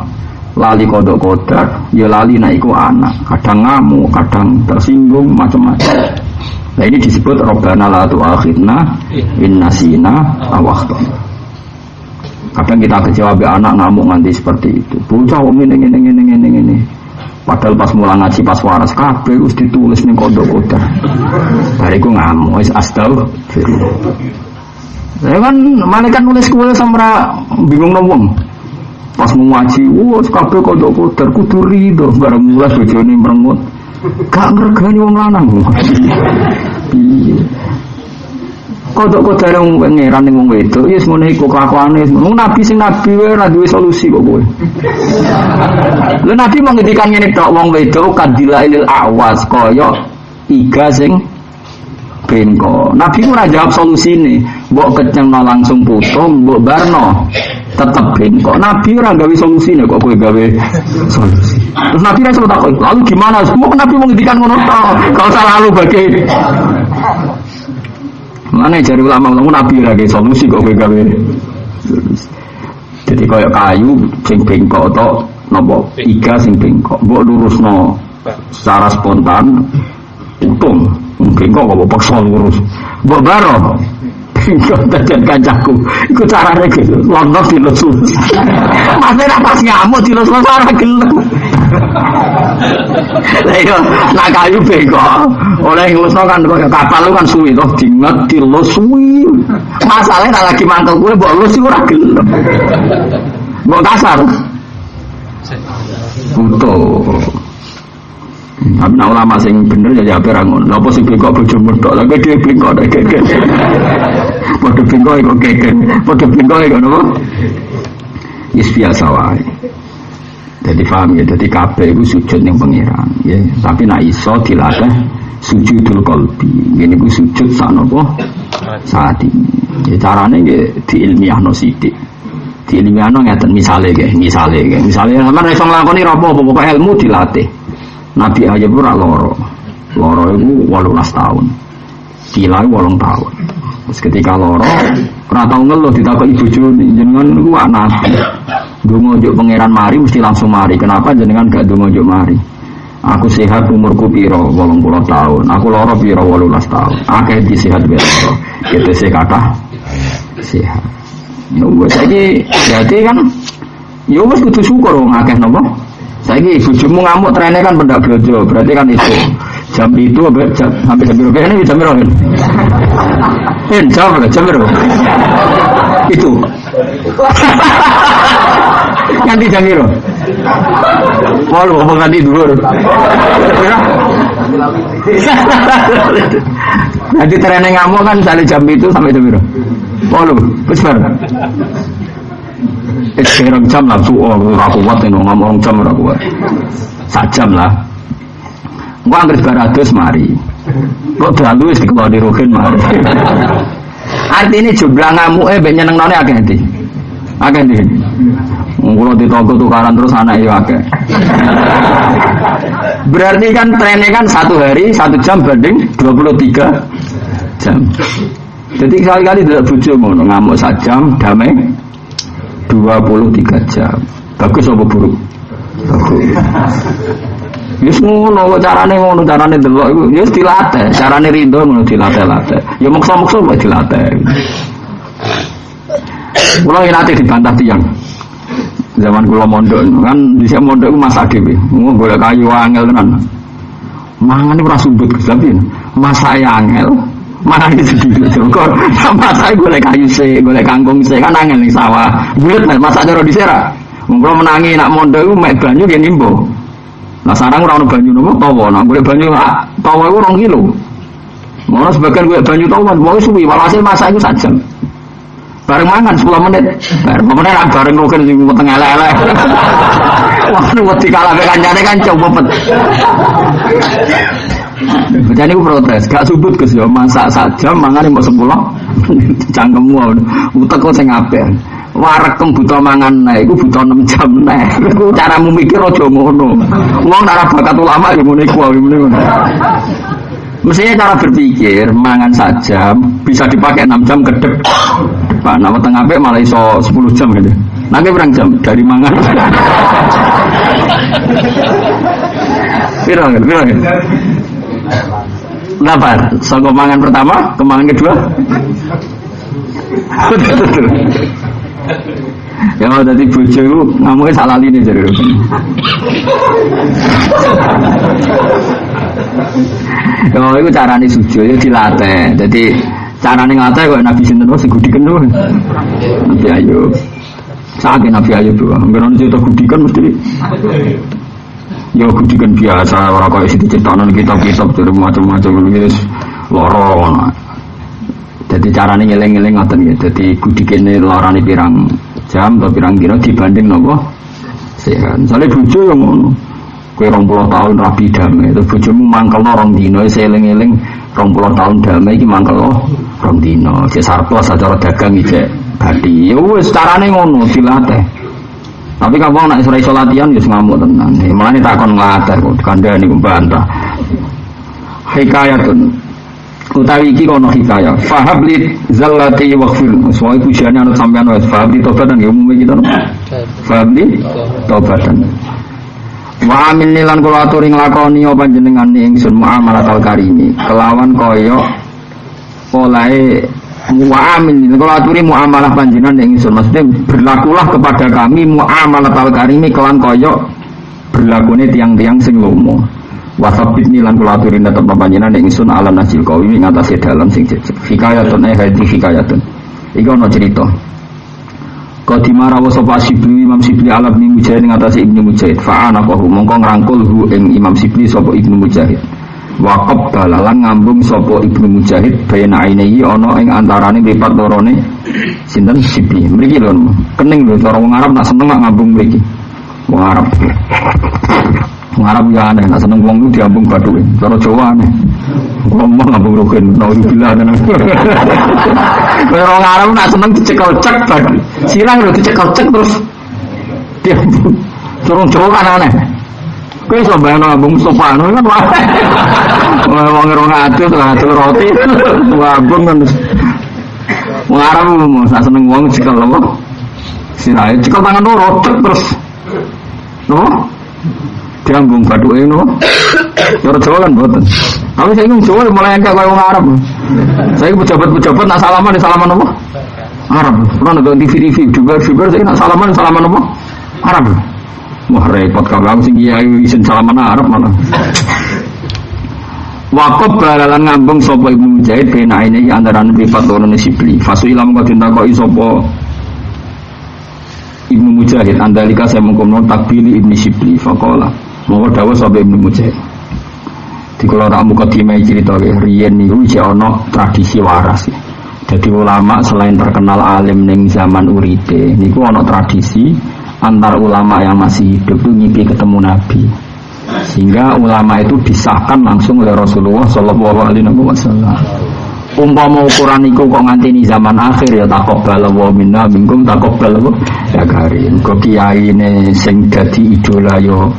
Lali qada qadar, ya lali naiku anak. Kadang ngamuk, kadang tersinggung, macam-macam. Nah ini disebut Rabbana la tu'akhidna in nasina aw akhtana. Kadang kita kecewa be anak ngamuk nganti seperti itu. Bocah kok ngene. Padahal pas mulang ngaji pas waras kabeh wis ditulis ning kodok-kodok. Bariku ngamuk wis astagfirullah. Ya kan malaikat nulis kuwi samra bingung wong. Pas mau ngaji, wis kabeh kodok-kodok kudu rido bareng mulas bojone merengut. Gak ngregani wong lanang. Piye? Kodok-kodok yang pangeran yang ngomong itu, ya semuanya ikut kelakuannya. Nabi sing nabi wae ora duwe solusi kok kowe. Lha nabi menghentikan ngene tok wong itu kadilailil awas kaya iga sing bengko. Nabi ora jawab solusine, mbok kecengno langsung putung, mbok barno tetep bengko. Nabi ora gawe solusine kok kowe gawe solusi. Terus nabi ra sempat takon, lalu gimana? Semua nabi menghentikan ngono tok. Kau salah lalu bagi mana cari ulama nabi lagi solusi kok gawe. Jadi kayak kayu sing bengkok atau nopo iga sing bengkok, mbok lurusno secara spontan utung bengkok kok paksa lurus. Mbok baro bengkok tekan kancaku. Iku carane gitu. Londo dilus. Masih pas ngamuk dilus ora gelem. Lah yo nak kayu bengkok. Oleh ngelusno kan kaya kapal lu kan suwi toh dinget dilus suwi. Masalahe tak lagi mantel kuwe mbok lus iku ora gelem. Mbok kasar. Butuh. Tapi nak ulama sing bener ya ape ra ngono. Napa sing bengkok bojomu tok. Lah dhewe bengkok nek keke. Padha bengkok kok keke. Padha bengkok kok napa? Wis biasa wae. Jadi paham ya, jadi kabeh itu sujud yang pangeran ya. Tapi nak iso dilatih sujudul qalbi. Ngene ku sujud sanapa saat ini. Ya carane nggih diilmiahno sithik. Diilmiahno ngeten misale sampeyan iso nglakoni apa-apa pokoke ilmu dilatih. Nabi Ayub ora loro iku 18 tahun. Kila 8 tahun. Terus ketika loro ora tau ngeluh ditakoki bojone jenengan niku nabi. Donga njuk pangeran mari mesti langsung mari. Kenapa jenengan gak donga njuk mari? Aku sehat umurku piro 80 tahun. Aku loro piro 18 tahun. Akeh di sehat piro. Kita sekata sehat. Yo wis saiki berarti kan yo wis kudu syukur wong akeh napa? Saiki bojomu ngamuk trene kan pendak blojo, berarti kan itu Jam itu sampai jam berapa ini jam berapa? Jam berapa? Itu. Nanti jam berapa? Walau apa nanti dulu. Nanti trennya ngamuk kan dari jam itu sampai jam berapa? Walau besar. Sekarang jam lah tuh aku kuat ini ngomong jam aku kuat. 1 jam lah. Gua anggere barados mari. Kok dalu wis dikeluar di rohin mari. Artine jumlah ngamuke mbek nyenengne akeh ndi? Akeh ndi? Kula ditonggo tukaran terus anake yo akeh. Berarti kan trennya kan 1 hari 1 jam banding 23 jam. Jadi sekali-kali tidak bojo ngono ngamuk 1 jam damai 23 jam. Bagus apa buruk? Bagus. Wis ngono carane delok iku ya dilatih, carane rindo ngono dilatih-latih. Ya mokso-mokso kok dilatih. Kula nate dibantah tiyang. Zaman kula mondok kan dhisik mondok ku masak dhewe. Ngono golek kayu angel tenan. Mangan ora sumbut tapi masak angel. Mangan sendiri jongkor. Masak golek kayu sik, golek kangkung sik kan angel ning sawah. Bulet masak cara dhisik ra. Wong kula menangi nak mondok ku mek banyu nggih nimbo. Nah sarang ora ono banyu nopo tawa, nek golek banyu tawa iku 2 kilo. Ngono sebagian golek banyu tawa wae suwi, walhasil masak iku 1 jam. Bareng mangan 10 menit. Bareng menit ra bareng roken sing weteng elek-elek. Wah, wedi kalah mek kancane kan coba pet. Bejane ku protes, gak subut Gus yo masak 1 jam mangan mbok 10. Cangkemmu utek kok sing apik. Warek kang buta mangan nae iku buta 6 jam nae. Iku caramu mikir aja ngono. Wong ora bakat ulama ya ngene iku ngono. Mestinya cara berpikir mangan 1 jam bisa dipakai 6 jam ke depan. Nah, weteng apik malah iso 10 jam gitu. Nanti berang jam dari mangan. Piro. Napa? Sangko mangan pertama, ke mangan kedua. Betul. Ya mau tadi bojo iku ngamuke salah line jare. Yo iku carane sujud ya dilatih. Dadi carane nglatih kok Nabi sinten wae sing gudiken lho. Nabi Ayub. Saking Nabi Ayub tuh, ngene cerita gudikan mesti. Ya gudikan biasa ora kaya sing diceritakan kitab-kitab dari macam-macam wis lara. Jadi caranya ngeleng-ngeleng ngoten ya. Jadi gudikene larane pirang jam atau pirang dina dibanding nopo sehat. Misalnya bojo yang ngono. Kowe 20 tahun rabi damai, terus bojomu mangkelno 2 dina, eling-eling 20 tahun damai iki mangkelno 2 dina. Cek sarplos acara dagang iki badi. Ya wis carane ngono dilatih. Tapi kalau nak iso latihan ya ngamuk tenan. Mulane takon nglatih kok kandhane mbantah. Hikayatun utawi iki kono hikayah fahabli zallati waghfir soal pujiane anut sampean wae fahabli tobatan ya umume kita fahabli tobatan wa amin lan kula aturi nglakoni apa panjenengan ingsun muamalatul karimi kelawan kaya olahe wa amin kula aturi muamalah panjenengan ingsun maksudnya berlakulah kepada kami muamalatul karimi kelan kaya berlakune tiang-tiang sing lomo wasabit nilan kula aturin tetep panjenengan ingsun ala nasil qawi ngatasi dalam sing jejeg hikayatun hadi hikayatun iki ana cerita qadimara wa sapa Sibli Imam Sibli ala Ibnu Mujahid ngatasi Ibnu Mujahid fa'ana qahu mongko ngrangkul hu ing Imam Sibli sapa Ibnu Mujahid wa qabbala lan ngambung sapa Ibnu Mujahid baina ainihi ana ing antarane mripat lorone sinten Sibli mriki lho kening lho cara wong Arab nak seneng nak ngambung mriki wong Arab Arab ya aneh, nak seneng wong itu diambung baduke. Cara Jawa aneh. Ngomong ngambung rogen, naudzubillah tenan. Orang Arab nak seneng dicekel cek badu. Silang lho dicekel cek terus diambung. Cara Jawa kan aneh. Kowe iso bayangno ngambung sopan kan wae. Wong rong atus roti. Ngambung kan. Wong Arab nak seneng wong dicekel apa? Sirahe cekel tangan loro terus. No? Diambung baduke no. Cara Jawa kan mboten. Tapi saya ingin Jawa mulai engke koyo wong Arab. Saya pejabat-pejabat nak salaman apa? Arab. Pernah nonton TV juga saya nak salaman apa? Arab. Wah repot kalau sing kiai isin salaman Arab malah. Waqab balalan ngambung sapa Ibnu Mujahid bena ini antarané privat loro Sibli. Fasu ilam kok ditakoki sapa Ibnu Mujahid andalika saya mengkono takbili Ibnu Sibli faqala. Monggo dawuh sapa Ibnu Mujahid. Dikula tak mukadimah cerita riyen niku isih ana tradisi waras. Jadi ulama selain terkenal alim ning zaman uripe niku ana tradisi antar ulama yang masih hidup itu ngipi ketemu Nabi. Sehingga ulama itu disahkan langsung oleh Rasulullah sallallahu alaihi wasallam. Umpama ukuran iku kok nganti ni zaman akhir ya taqabbal wa minna minkum taqabbal ya karim. Kok kiyaine sing dadi idola yo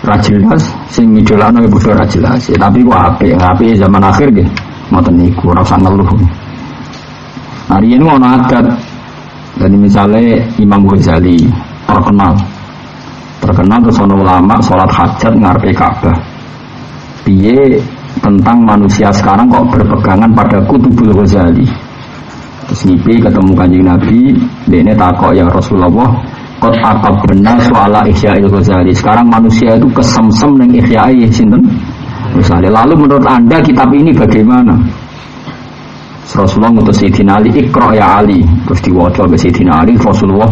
ra jelas, sing idolane padha ra jelas. Ya, tapi kok apik zaman akhir nggih. Ngoten niku ora usah ngeluh. Hari ini ono adat. Dan misalnya Imam Ghazali terkenal terus ono ulama sholat hajat ngarepe Ka'bah. Piye tentang manusia sekarang kok berpegangan pada Kutubul Ghazali. Terus ngipi ketemu Kanjeng Nabi, dene takok ya Rasulullah, qad aqabna soala Ihya'il Ghazali. Sekarang manusia itu kesemsem ning Ihya'i sinten? Ghazali. Lalu menurut Anda kitab ini bagaimana? Rasulullah ngutus Sayyidina Ali, Iqra ya Ali. Terus diwaca oleh Sayyidina Ali, Rasulullah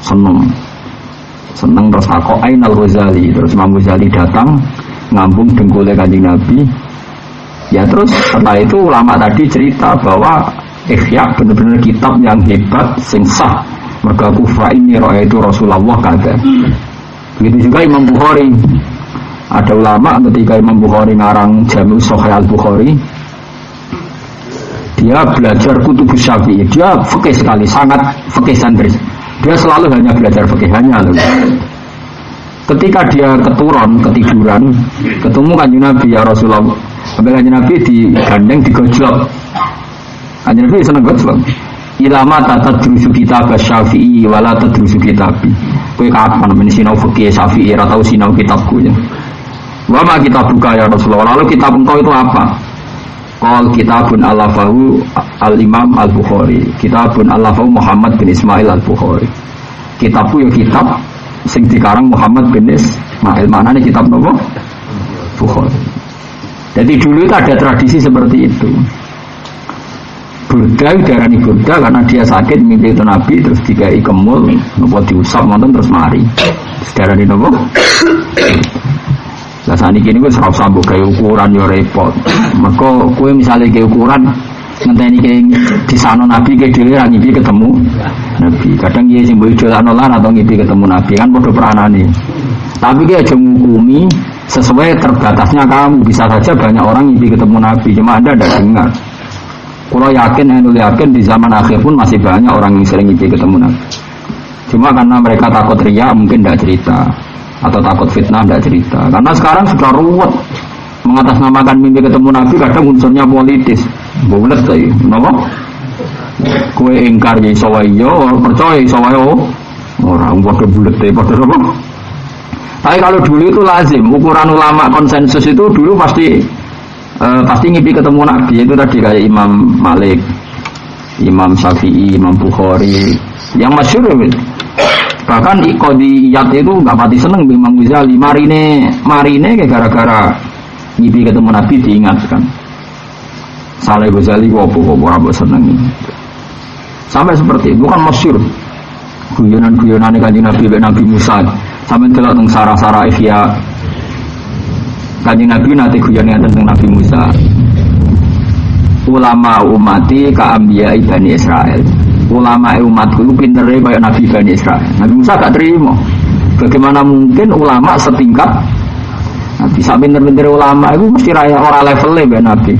seneng terus takok Ainal Ghazali. Terus Imam Ghazali datang ngambung dengkule Kanjeng Nabi. Ya terus setelah itu ulama tadi cerita bahwa Ihya benar-benar kitab yang hebat sing sah. Merga kufa ini itu Rasulullah kata. Begitu juga Imam Bukhari. Ada ulama ketika Imam Bukhari ngarang Jami' Sahih Al-Bukhari, dia belajar Kutubus Syafi'i. Dia fikih sekali, sangat fikih santri. Dia selalu hanya belajar fikih hanya loh. Ketika dia ketiduran, ketemu Kanjeng Nabi ya Rasulullah. Sampai Kanjeng Nabi digandeng digojlok. Kanjeng Nabi seneng gojlok. Ilama tatadrusu kitab Syafi'i wala tadrusu kitabi. Kowe kapan men sinau fikih Syafi'i ora tau sinau kitabku ya. Wa ma kitab buka ya Rasulullah. Lalu kitab engkau itu apa? Qal kitabun alafahu al-Imam Al-Bukhari. Kitabun alafahu Muhammad bin Ismail Al-Bukhari. Kitabku ya kitab sing dikarang Muhammad bin Ismail. Maknanya kitab apa? Bukhari. Jadi dulu itu ada tradisi seperti itu. Burda darani burda karena dia sakit mimpi itu Nabi terus dikai kemul nopo diusap wonten terus mari. Darani nopo? Lah saniki niku ora usah mbok gawe ukuran yo repot. Mergo kowe misale gawe ukuran ngenteni ke disano Nabi ke dhewe ra ngipi ketemu Nabi. Kadang iya sing mbok idolakno lan atau ngipi ketemu Nabi kan padha peranane. Tapi ki aja ngukumi sesuai terbatasnya kamu. Bisa saja banyak orang ngipi ketemu Nabi, cuma Anda tidak dengar. Kalau yakin di zaman akhir pun masih banyak orang yang sering ngipi ketemu Nabi. Cuma karena mereka takut riya mungkin tidak cerita. Atau takut fitnah tidak cerita. Karena sekarang sudah ruwet mengatasnamakan mimpi ketemu Nabi kadang unsurnya politis. Boleh saya, kenapa? Kue ingkar ya sawayo, percaya sawayo. Orang bodoh bulat deh, bodoh apa? Tapi kalau dulu itu lazim ukuran ulama konsensus itu dulu pasti ngipi ketemu Nabi itu tadi kayak Imam Malik, Imam Syafi'i, Imam Bukhari, yang masyhur ya. Bahkan Qadiyat itu nggak pati seneng Imam Ghazali marine gara-gara ngipi ketemu Nabi diingatkan. Saleh Ghazali wopo ora seneng. Sampai seperti itu kan masyhur guyonan-guyonane Kanjeng Nabi mek Nabi Musa. Sampai delok teng sarah-sarah Ihya. Kanjeng Nabi nate guyonan tentang Nabi Musa. Ulama umati ka anbiya Bani Israil. Ulama umatku itu pintere kayak Nabi Bani Israil. Nabi Musa gak terima. Bagaimana mungkin ulama setingkat Nabi? Sak pinter-pinter ulama itu mesti raya orang levelnya be Nabi.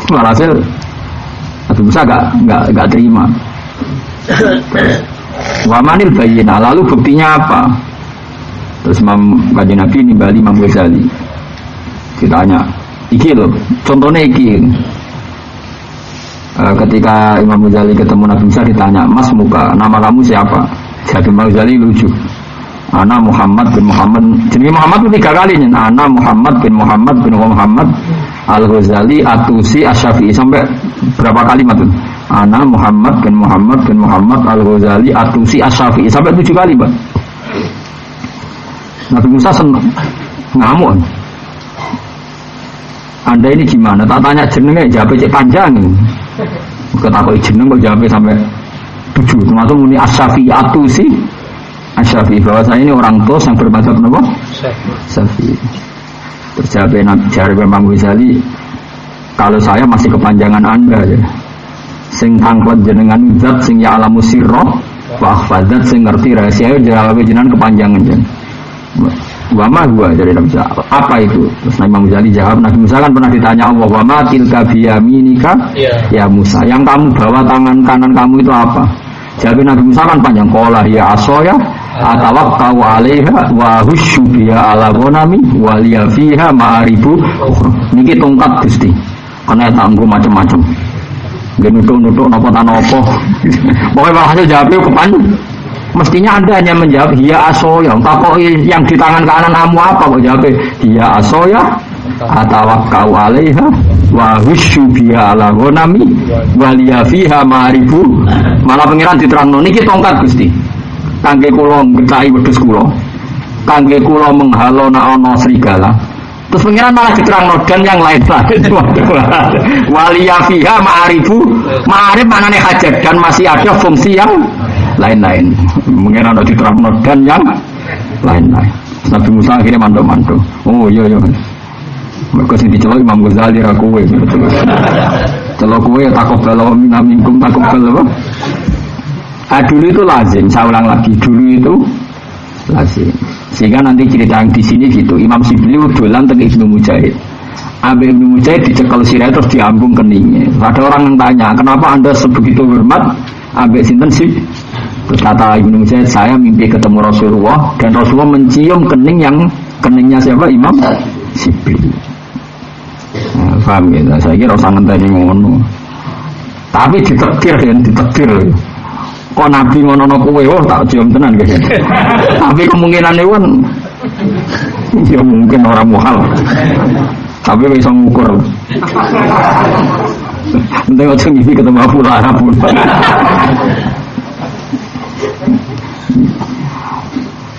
Walhasil Nabi Musa gak terima. Wamanil bayina. Lalu buktinya apa? Terus Kanjeng Nabi nimbali Imam Ghazali. Ditanya, iki loh, contohnya iki. Ketika Imam Ghazali ketemu Nabi Musa ditanya, Mas muka, nama kamu siapa? Jadi Imam Ghazali lucu. Ana Muhammad bin Muhammad. Jadi Muhammad itu 3 kali nih. Ana Muhammad bin Muhammad Al-Ghazali Atusi Asy-Syafi'i. Sampai berapa kalimat itu? Ana Muhammad bin Muhammad Al-Ghazali Atusi Asy-Syafi'i. Sampai 7 kali, Pak. Nabi Musa senang, ngamuk. Anda ini gimana? Tak tanya jenenge, jawab cek panjang. Ketahui jeneng kok jawab sampai 7. Termasuk muni Asy-Syafi'atu sih. Asy-Syafi'i bahwa saya ini orang tua yang bermadzhab apa? Syafi'i. Terus jawab Imam Ghazali, kalau saya masih kepanjangan Anda ya. Sing tangklet jenengan zat sing ya alamu sirra wa akhfadzat sing ngerti rahasia jawab jenengan kepanjangan jen. Wa ma huwa dari Nabi Musa. Apa itu? Terus Imam Ghazali jawab, Nabi Musa kan pernah ditanya Allah, wa ma tilka biyaminika ya Musa. Yang kamu bawa tangan kanan kamu itu apa? Jawab Nabi Musa kan panjang, qala ya asoya atawakkau 'alaiha wa husyu biha ala ghanami wa liya fiha ma'aribu. Niki tongkat Gusti. Kena tanggo macam-macam. Nggih nutuk-nutuk napa ta napa. Pokoke hasil jawabnya kepanjang. Mestinya Anda hanya menjawab hiya asoya. Takoki yang di tangan kanan kamu apa kok jawab hiya asoya atawakkau 'alaiha wa husyu biha ala ghanami wa liya fiha ma'aribu. Malah pengiran diterangno niki tongkat Gusti. Kangge kula ngetahi wedhus kula. Kangge kula menghalo nek ana serigala. Terus pengiran malah diterangno dan yang lain-lain. Waliya fiha ma'aribu. Ma'arif maknane hajat dan masih ada fungsi yang lain-lain. Pengiran diterangno dan yang lain-lain. Nabi Musa akhirnya mandok-mandok. Oh iya. Mereka sing dicelok Imam Ghazali ra kowe. Celok kowe takok bala minkum takok bala apa? Dulu itu lazim, saya ulang lagi, dulu itu lazim. Sehingga nanti cerita yang di sini gitu, Imam Sibli dolan teng Ibnu Mujahid. Ambil Ibnu Mujahid dicekel sirah terus diambung keningnya. Ada orang yang tanya, kenapa Anda sebegitu hormat ambil sinten sih? Kata Ibnu Mujahid, saya mimpi ketemu Rasulullah dan Rasulullah mencium kening yang keningnya siapa? Imam Sibli. Nah, paham ya? Saya kira usah ngenteni ngono. Tapi ditektir. Kok Nabi ngono kowe tak cium tenan guys. Tapi kemungkinan itu kan ya mungkin orang muhal. Tapi bisa ngukur. Penting aja ngipi ketemu Abu Lahab.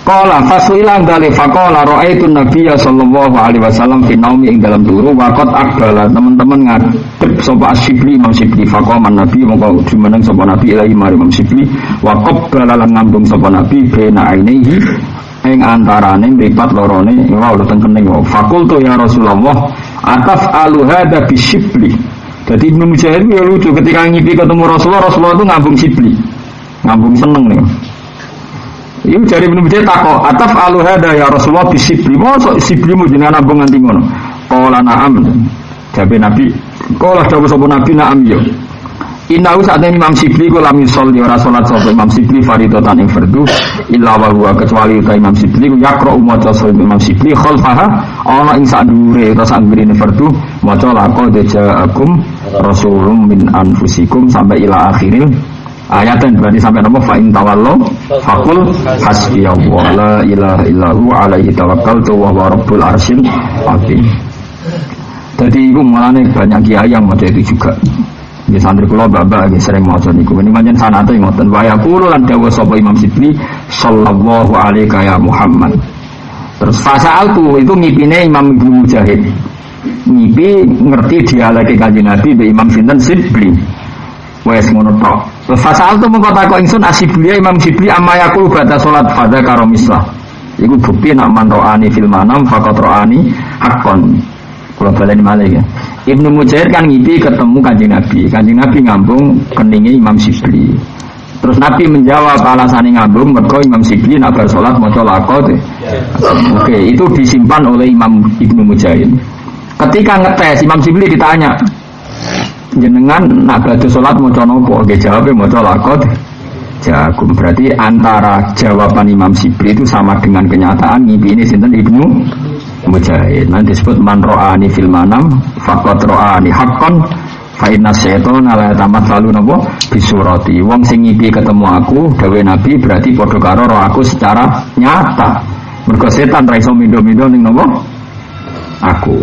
Qala fasuilan dari faqala ra'aitu nabiyya sallallahu alaihi wasallam fi naumi ing dalam turu waqat aqbala teman-teman ngadep sapa Sibli Imam Sibli faqaman nabi mongko jumeneng sapa nabi ilahi mari Imam Sibli wa qabala lan ngambung sapa nabi bena ainihi ing antarane mripat lorone wa teng kening faqultu ya Rasulullah ataf'alu hadza bi Sibli. Jadi Ibnu Mujahid ya lucu ketika ngipi ketemu Rasulullah itu ngambung Sibli. Ngambung seneng nih. Ini dari Ibnu Mujahid takok, ataf alu hada ya Rasulullah bisibli. Mosok siblimu jenengan nambung nganti ngono. Qala na'am. Jabe Nabi, qala dawuh sapa Nabi na'am yo. Innahu sa'atene Imam Sibli kula misolli ora salat sapa Imam Sibli faridatan ing fardu illa wa huwa kecuali ta Imam Sibli yaqra maca sapa Imam Sibli khalfaha ana ing sak dhuwure utawa sak ngrene fardu maca laqad ja'akum rasulun min anfusikum sampai ila akhiril ayatan berarti sampai nama fa'in tawallo fakul hasbiyallah la ilaha illahu alaihi tawakkaltu wa huwa rabbul arsyil azim. Jadi itu mulane banyak kiai yang maca itu juga. Di santri kula babak sering maca niku. Ini pancen sanate ngoten wa yaqulu lan dawuh sapa Imam Sibli sallallahu alaihi ya Muhammad. Terus fasa'altu itu ngipine Imam Ibnu Mujahid. Ngipi ngerti dialeke Kanjeng Nabi be Imam sinten Sibli. Wes ngono tok. Fasal tu mengkota kok ingsun Asibli Imam Sibli amma yaqul ba'da salat fadza karomislah. Iku bukti nak man ro'ani fil manam faqat ro'ani haqqan. Kula baleni malih ya. Ibnu Mujahid kan ngipi ketemu Kanjeng Nabi. Kanjeng Nabi ngambung keninge Imam Sibli. Terus Nabi menjawab alasane ngambung mergo Imam Sibli nak bar salat maca laqad. Oke, itu disimpan oleh Imam Ibnu Mujahid. Ketika ngetes Imam Sibli ditanya, jenengan nak badhe salat maca napa? Nggih jawabe maca laqad jakum. Berarti antara jawaban Imam Sibli itu sama dengan kenyataan ngipine sinten Ibnu Mujahid. Nanti disebut man ro'ani fil manam faqad ro'ani haqqan fa inna syaitana la tamatsalu napa bisurati. Wong sing ngipi ketemu aku dawuh Nabi berarti padha karo roh aku secara nyata. Mergo setan ra iso mindo-mindo ning napa aku.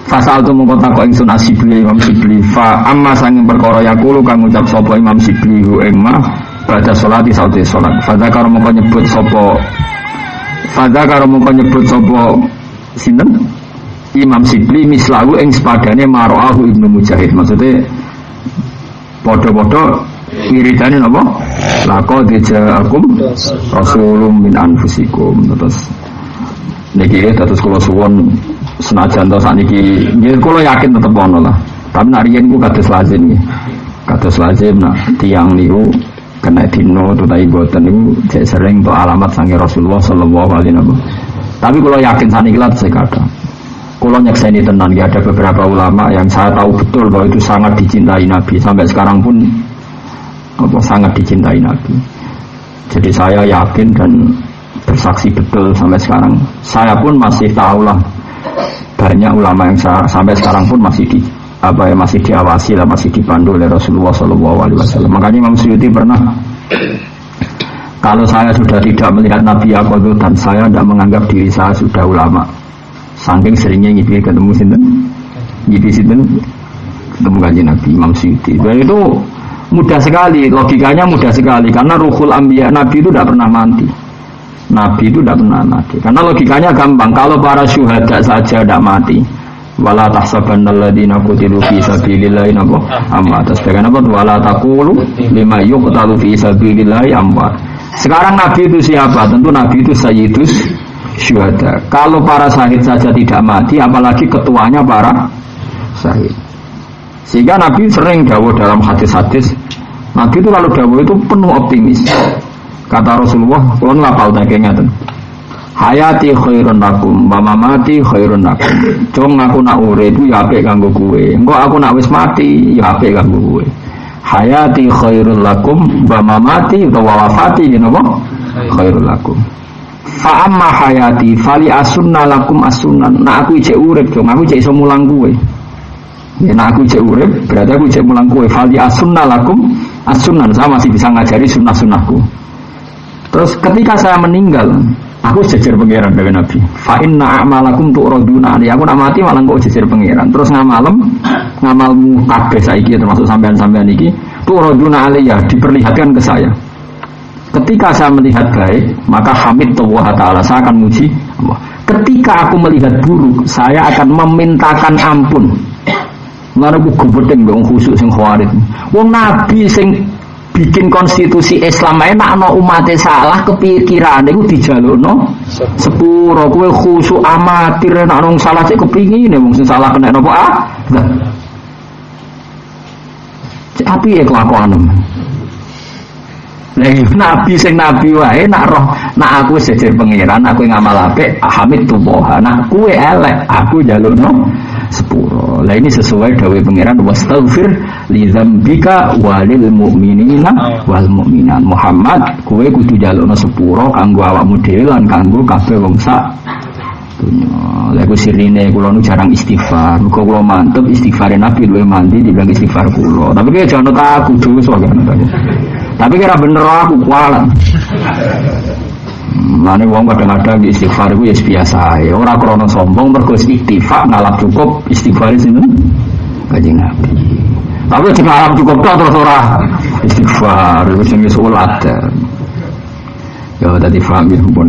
Fasal tu mongko takok ingsun Asibli Imam Sibli fa amma sanging perkara yaqulu kang ngucap sapa Imam Sibli hu ing ma pada salat saute salat fadzakar mongko nyebut sapa sinten Imam Sibli mislahu ing sepadane maro'ahu Ibnu Mujahid. Maksudnya podo-podo wiridane napa? Laqad ja'akum rasulun min anfusikum. Terus niki terus kula suwun senajan to sakniki nggih kula yakin tetep ono lah. Tapi nek riyen ku kados lazim nggih. Kados lazim nak tiyang niku kena dino utawi boten niku jek sering to alamat sange Rasulullah sallallahu alaihi wasallam. Tapi kula yakin sakniki lah saya kata. Kula nyekseni tenan ya ada beberapa ulama yang saya tahu betul bahwa itu sangat dicintai Nabi sampai sekarang pun sangat dicintai Nabi. Jadi saya yakin dan bersaksi betul sampai sekarang. Saya pun masih tahulah banyak ulama yang sampai sekarang pun masih masih diawasi lah, masih dipandu oleh Rasulullah SAW. Makanya Imam Suyuti pernah, kalau saya sudah tidak melihat Nabi dan saya tidak menganggap diri saya sudah ulama. Saking seringnya ngipi ketemu ketemu kanjeng Nabi Imam Suyuti. Dan itu mudah sekali, logikanya mudah sekali karena ruhul anbiya Nabi itu tidak pernah mati. Nabi itu tidak pernah mati. Karena logikanya gampang, kalau para syuhada saja tidak mati. Wala tahsabannal ladzina qutilu fi sabilillahi amwat. Sebagian apa? Wala taqulu lima yuqtalu fi sabilillahi amwat. Sekarang Nabi itu siapa? Tentu Nabi itu sayyidus syuhada. Kalau para syahid saja tidak mati, apalagi ketuanya para syahid. Sehingga Nabi sering dawuh dalam hadis-hadis. Nabi itu kalau dawuh itu penuh optimis. Kata Rasulullah, kalau ngapal tak ngeten. Hayati khairun lakum, wa mamati khairun lakum. Cung aku nak urip itu ya apik kanggo kowe. Engko aku nak wis mati ya apik kanggo kowe. Hayati khairun lakum, wa mamati utawa wafati napa? Khairul lakum. Fa amma hayati fali asunna lakum asunnan. Nak aku cek urip, cung aku cek iso mulang kowe. Ya nak aku cek urip, berarti aku cek mulang kowe. Fali asunna lakum asunnan. Saya masih bisa ngajari sunnah-sunnahku. Terus ketika saya meninggal, aku jejer pangeran dari Nabi. Fa inna a'malakum tu'raduna ali. Aku nak mati malah kok jejer pangeran. Terus ngamalmu kabeh saiki termasuk sampean-sampean iki tu'raduna aliyah, diperlihatkan ke saya. Ketika saya melihat baik, maka hamid Allah Ta'ala, saya akan muji Allah. Ketika aku melihat buruk, saya akan memintakan ampun. Lalu aku gubedeng wong khusuk sing khawarit. Wong Nabi sing bikin konstitusi Islam enak no umatnya salah kepikiran itu dijalukno sepuro kowe khusuk amatir enak nong salah cek kepingin wong sing salah kena nopo tapi ya kelakuan Nabi sing nabi wae nak roh nak aku sejer pangeran aku ngamal apik hamid tubuh nak kowe elek aku jalukno sepuro. Lah ini sesuai dawuh pangeran wastaghfir li dzambika walil mu'minina wal mu'minat. Muhammad kowe kudu jalukno sepuro kanggo awakmu dhewe lan kanggo kabeh wong sak dunya. Lah iku sirine kula nu jarang istighfar. Muga kula mantep istighfare Nabi luwih mandi dibanding istighfar kula. Tapi ki jangan aku dosa kan. Tapi kira bener aku kualan. Mane wong kadang-kadang istighfar iku ya biasa ae, ora krana sombong mergo istighfar ngalap cukup istighfar sinten Kanjeng Nabi. Tapi jika ngalap cukup tok terus ora istighfar iku sing salat. Ya tadi paham ya pun.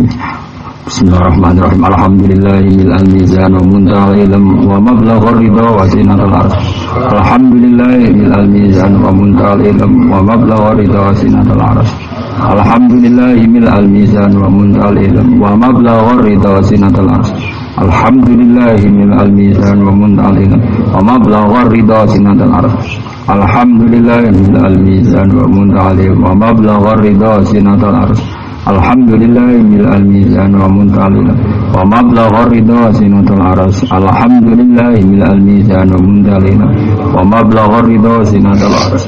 Bismillahirrahmanirrahim. Alhamdulillahil mizan wa muntaha ilm wa mablaghur ridha wa zinatul arsh. Alhamdulillahil mizan wa muntaha ilm wa mablaghur ridha wa zinatul arsh. Alhamdulillahil mizan wa muntaha ilm wa mablaghur ridha wa zinatul arsh. Alhamdulillahil mizan wa muntaha ilm wa mablaghur ridha wa zinatul arsh. Alhamdulillahil mizan wa muntaha ilm wa mablaghur ridha wa zinatul arsh. Alhamdulillahil mizan wa muntaha ilm wa mablaghur ridha wa zinatul arsh. Alhamdulillahil mizan wa muntaha ilm wa mablaghur ridha wa zinatul arsh.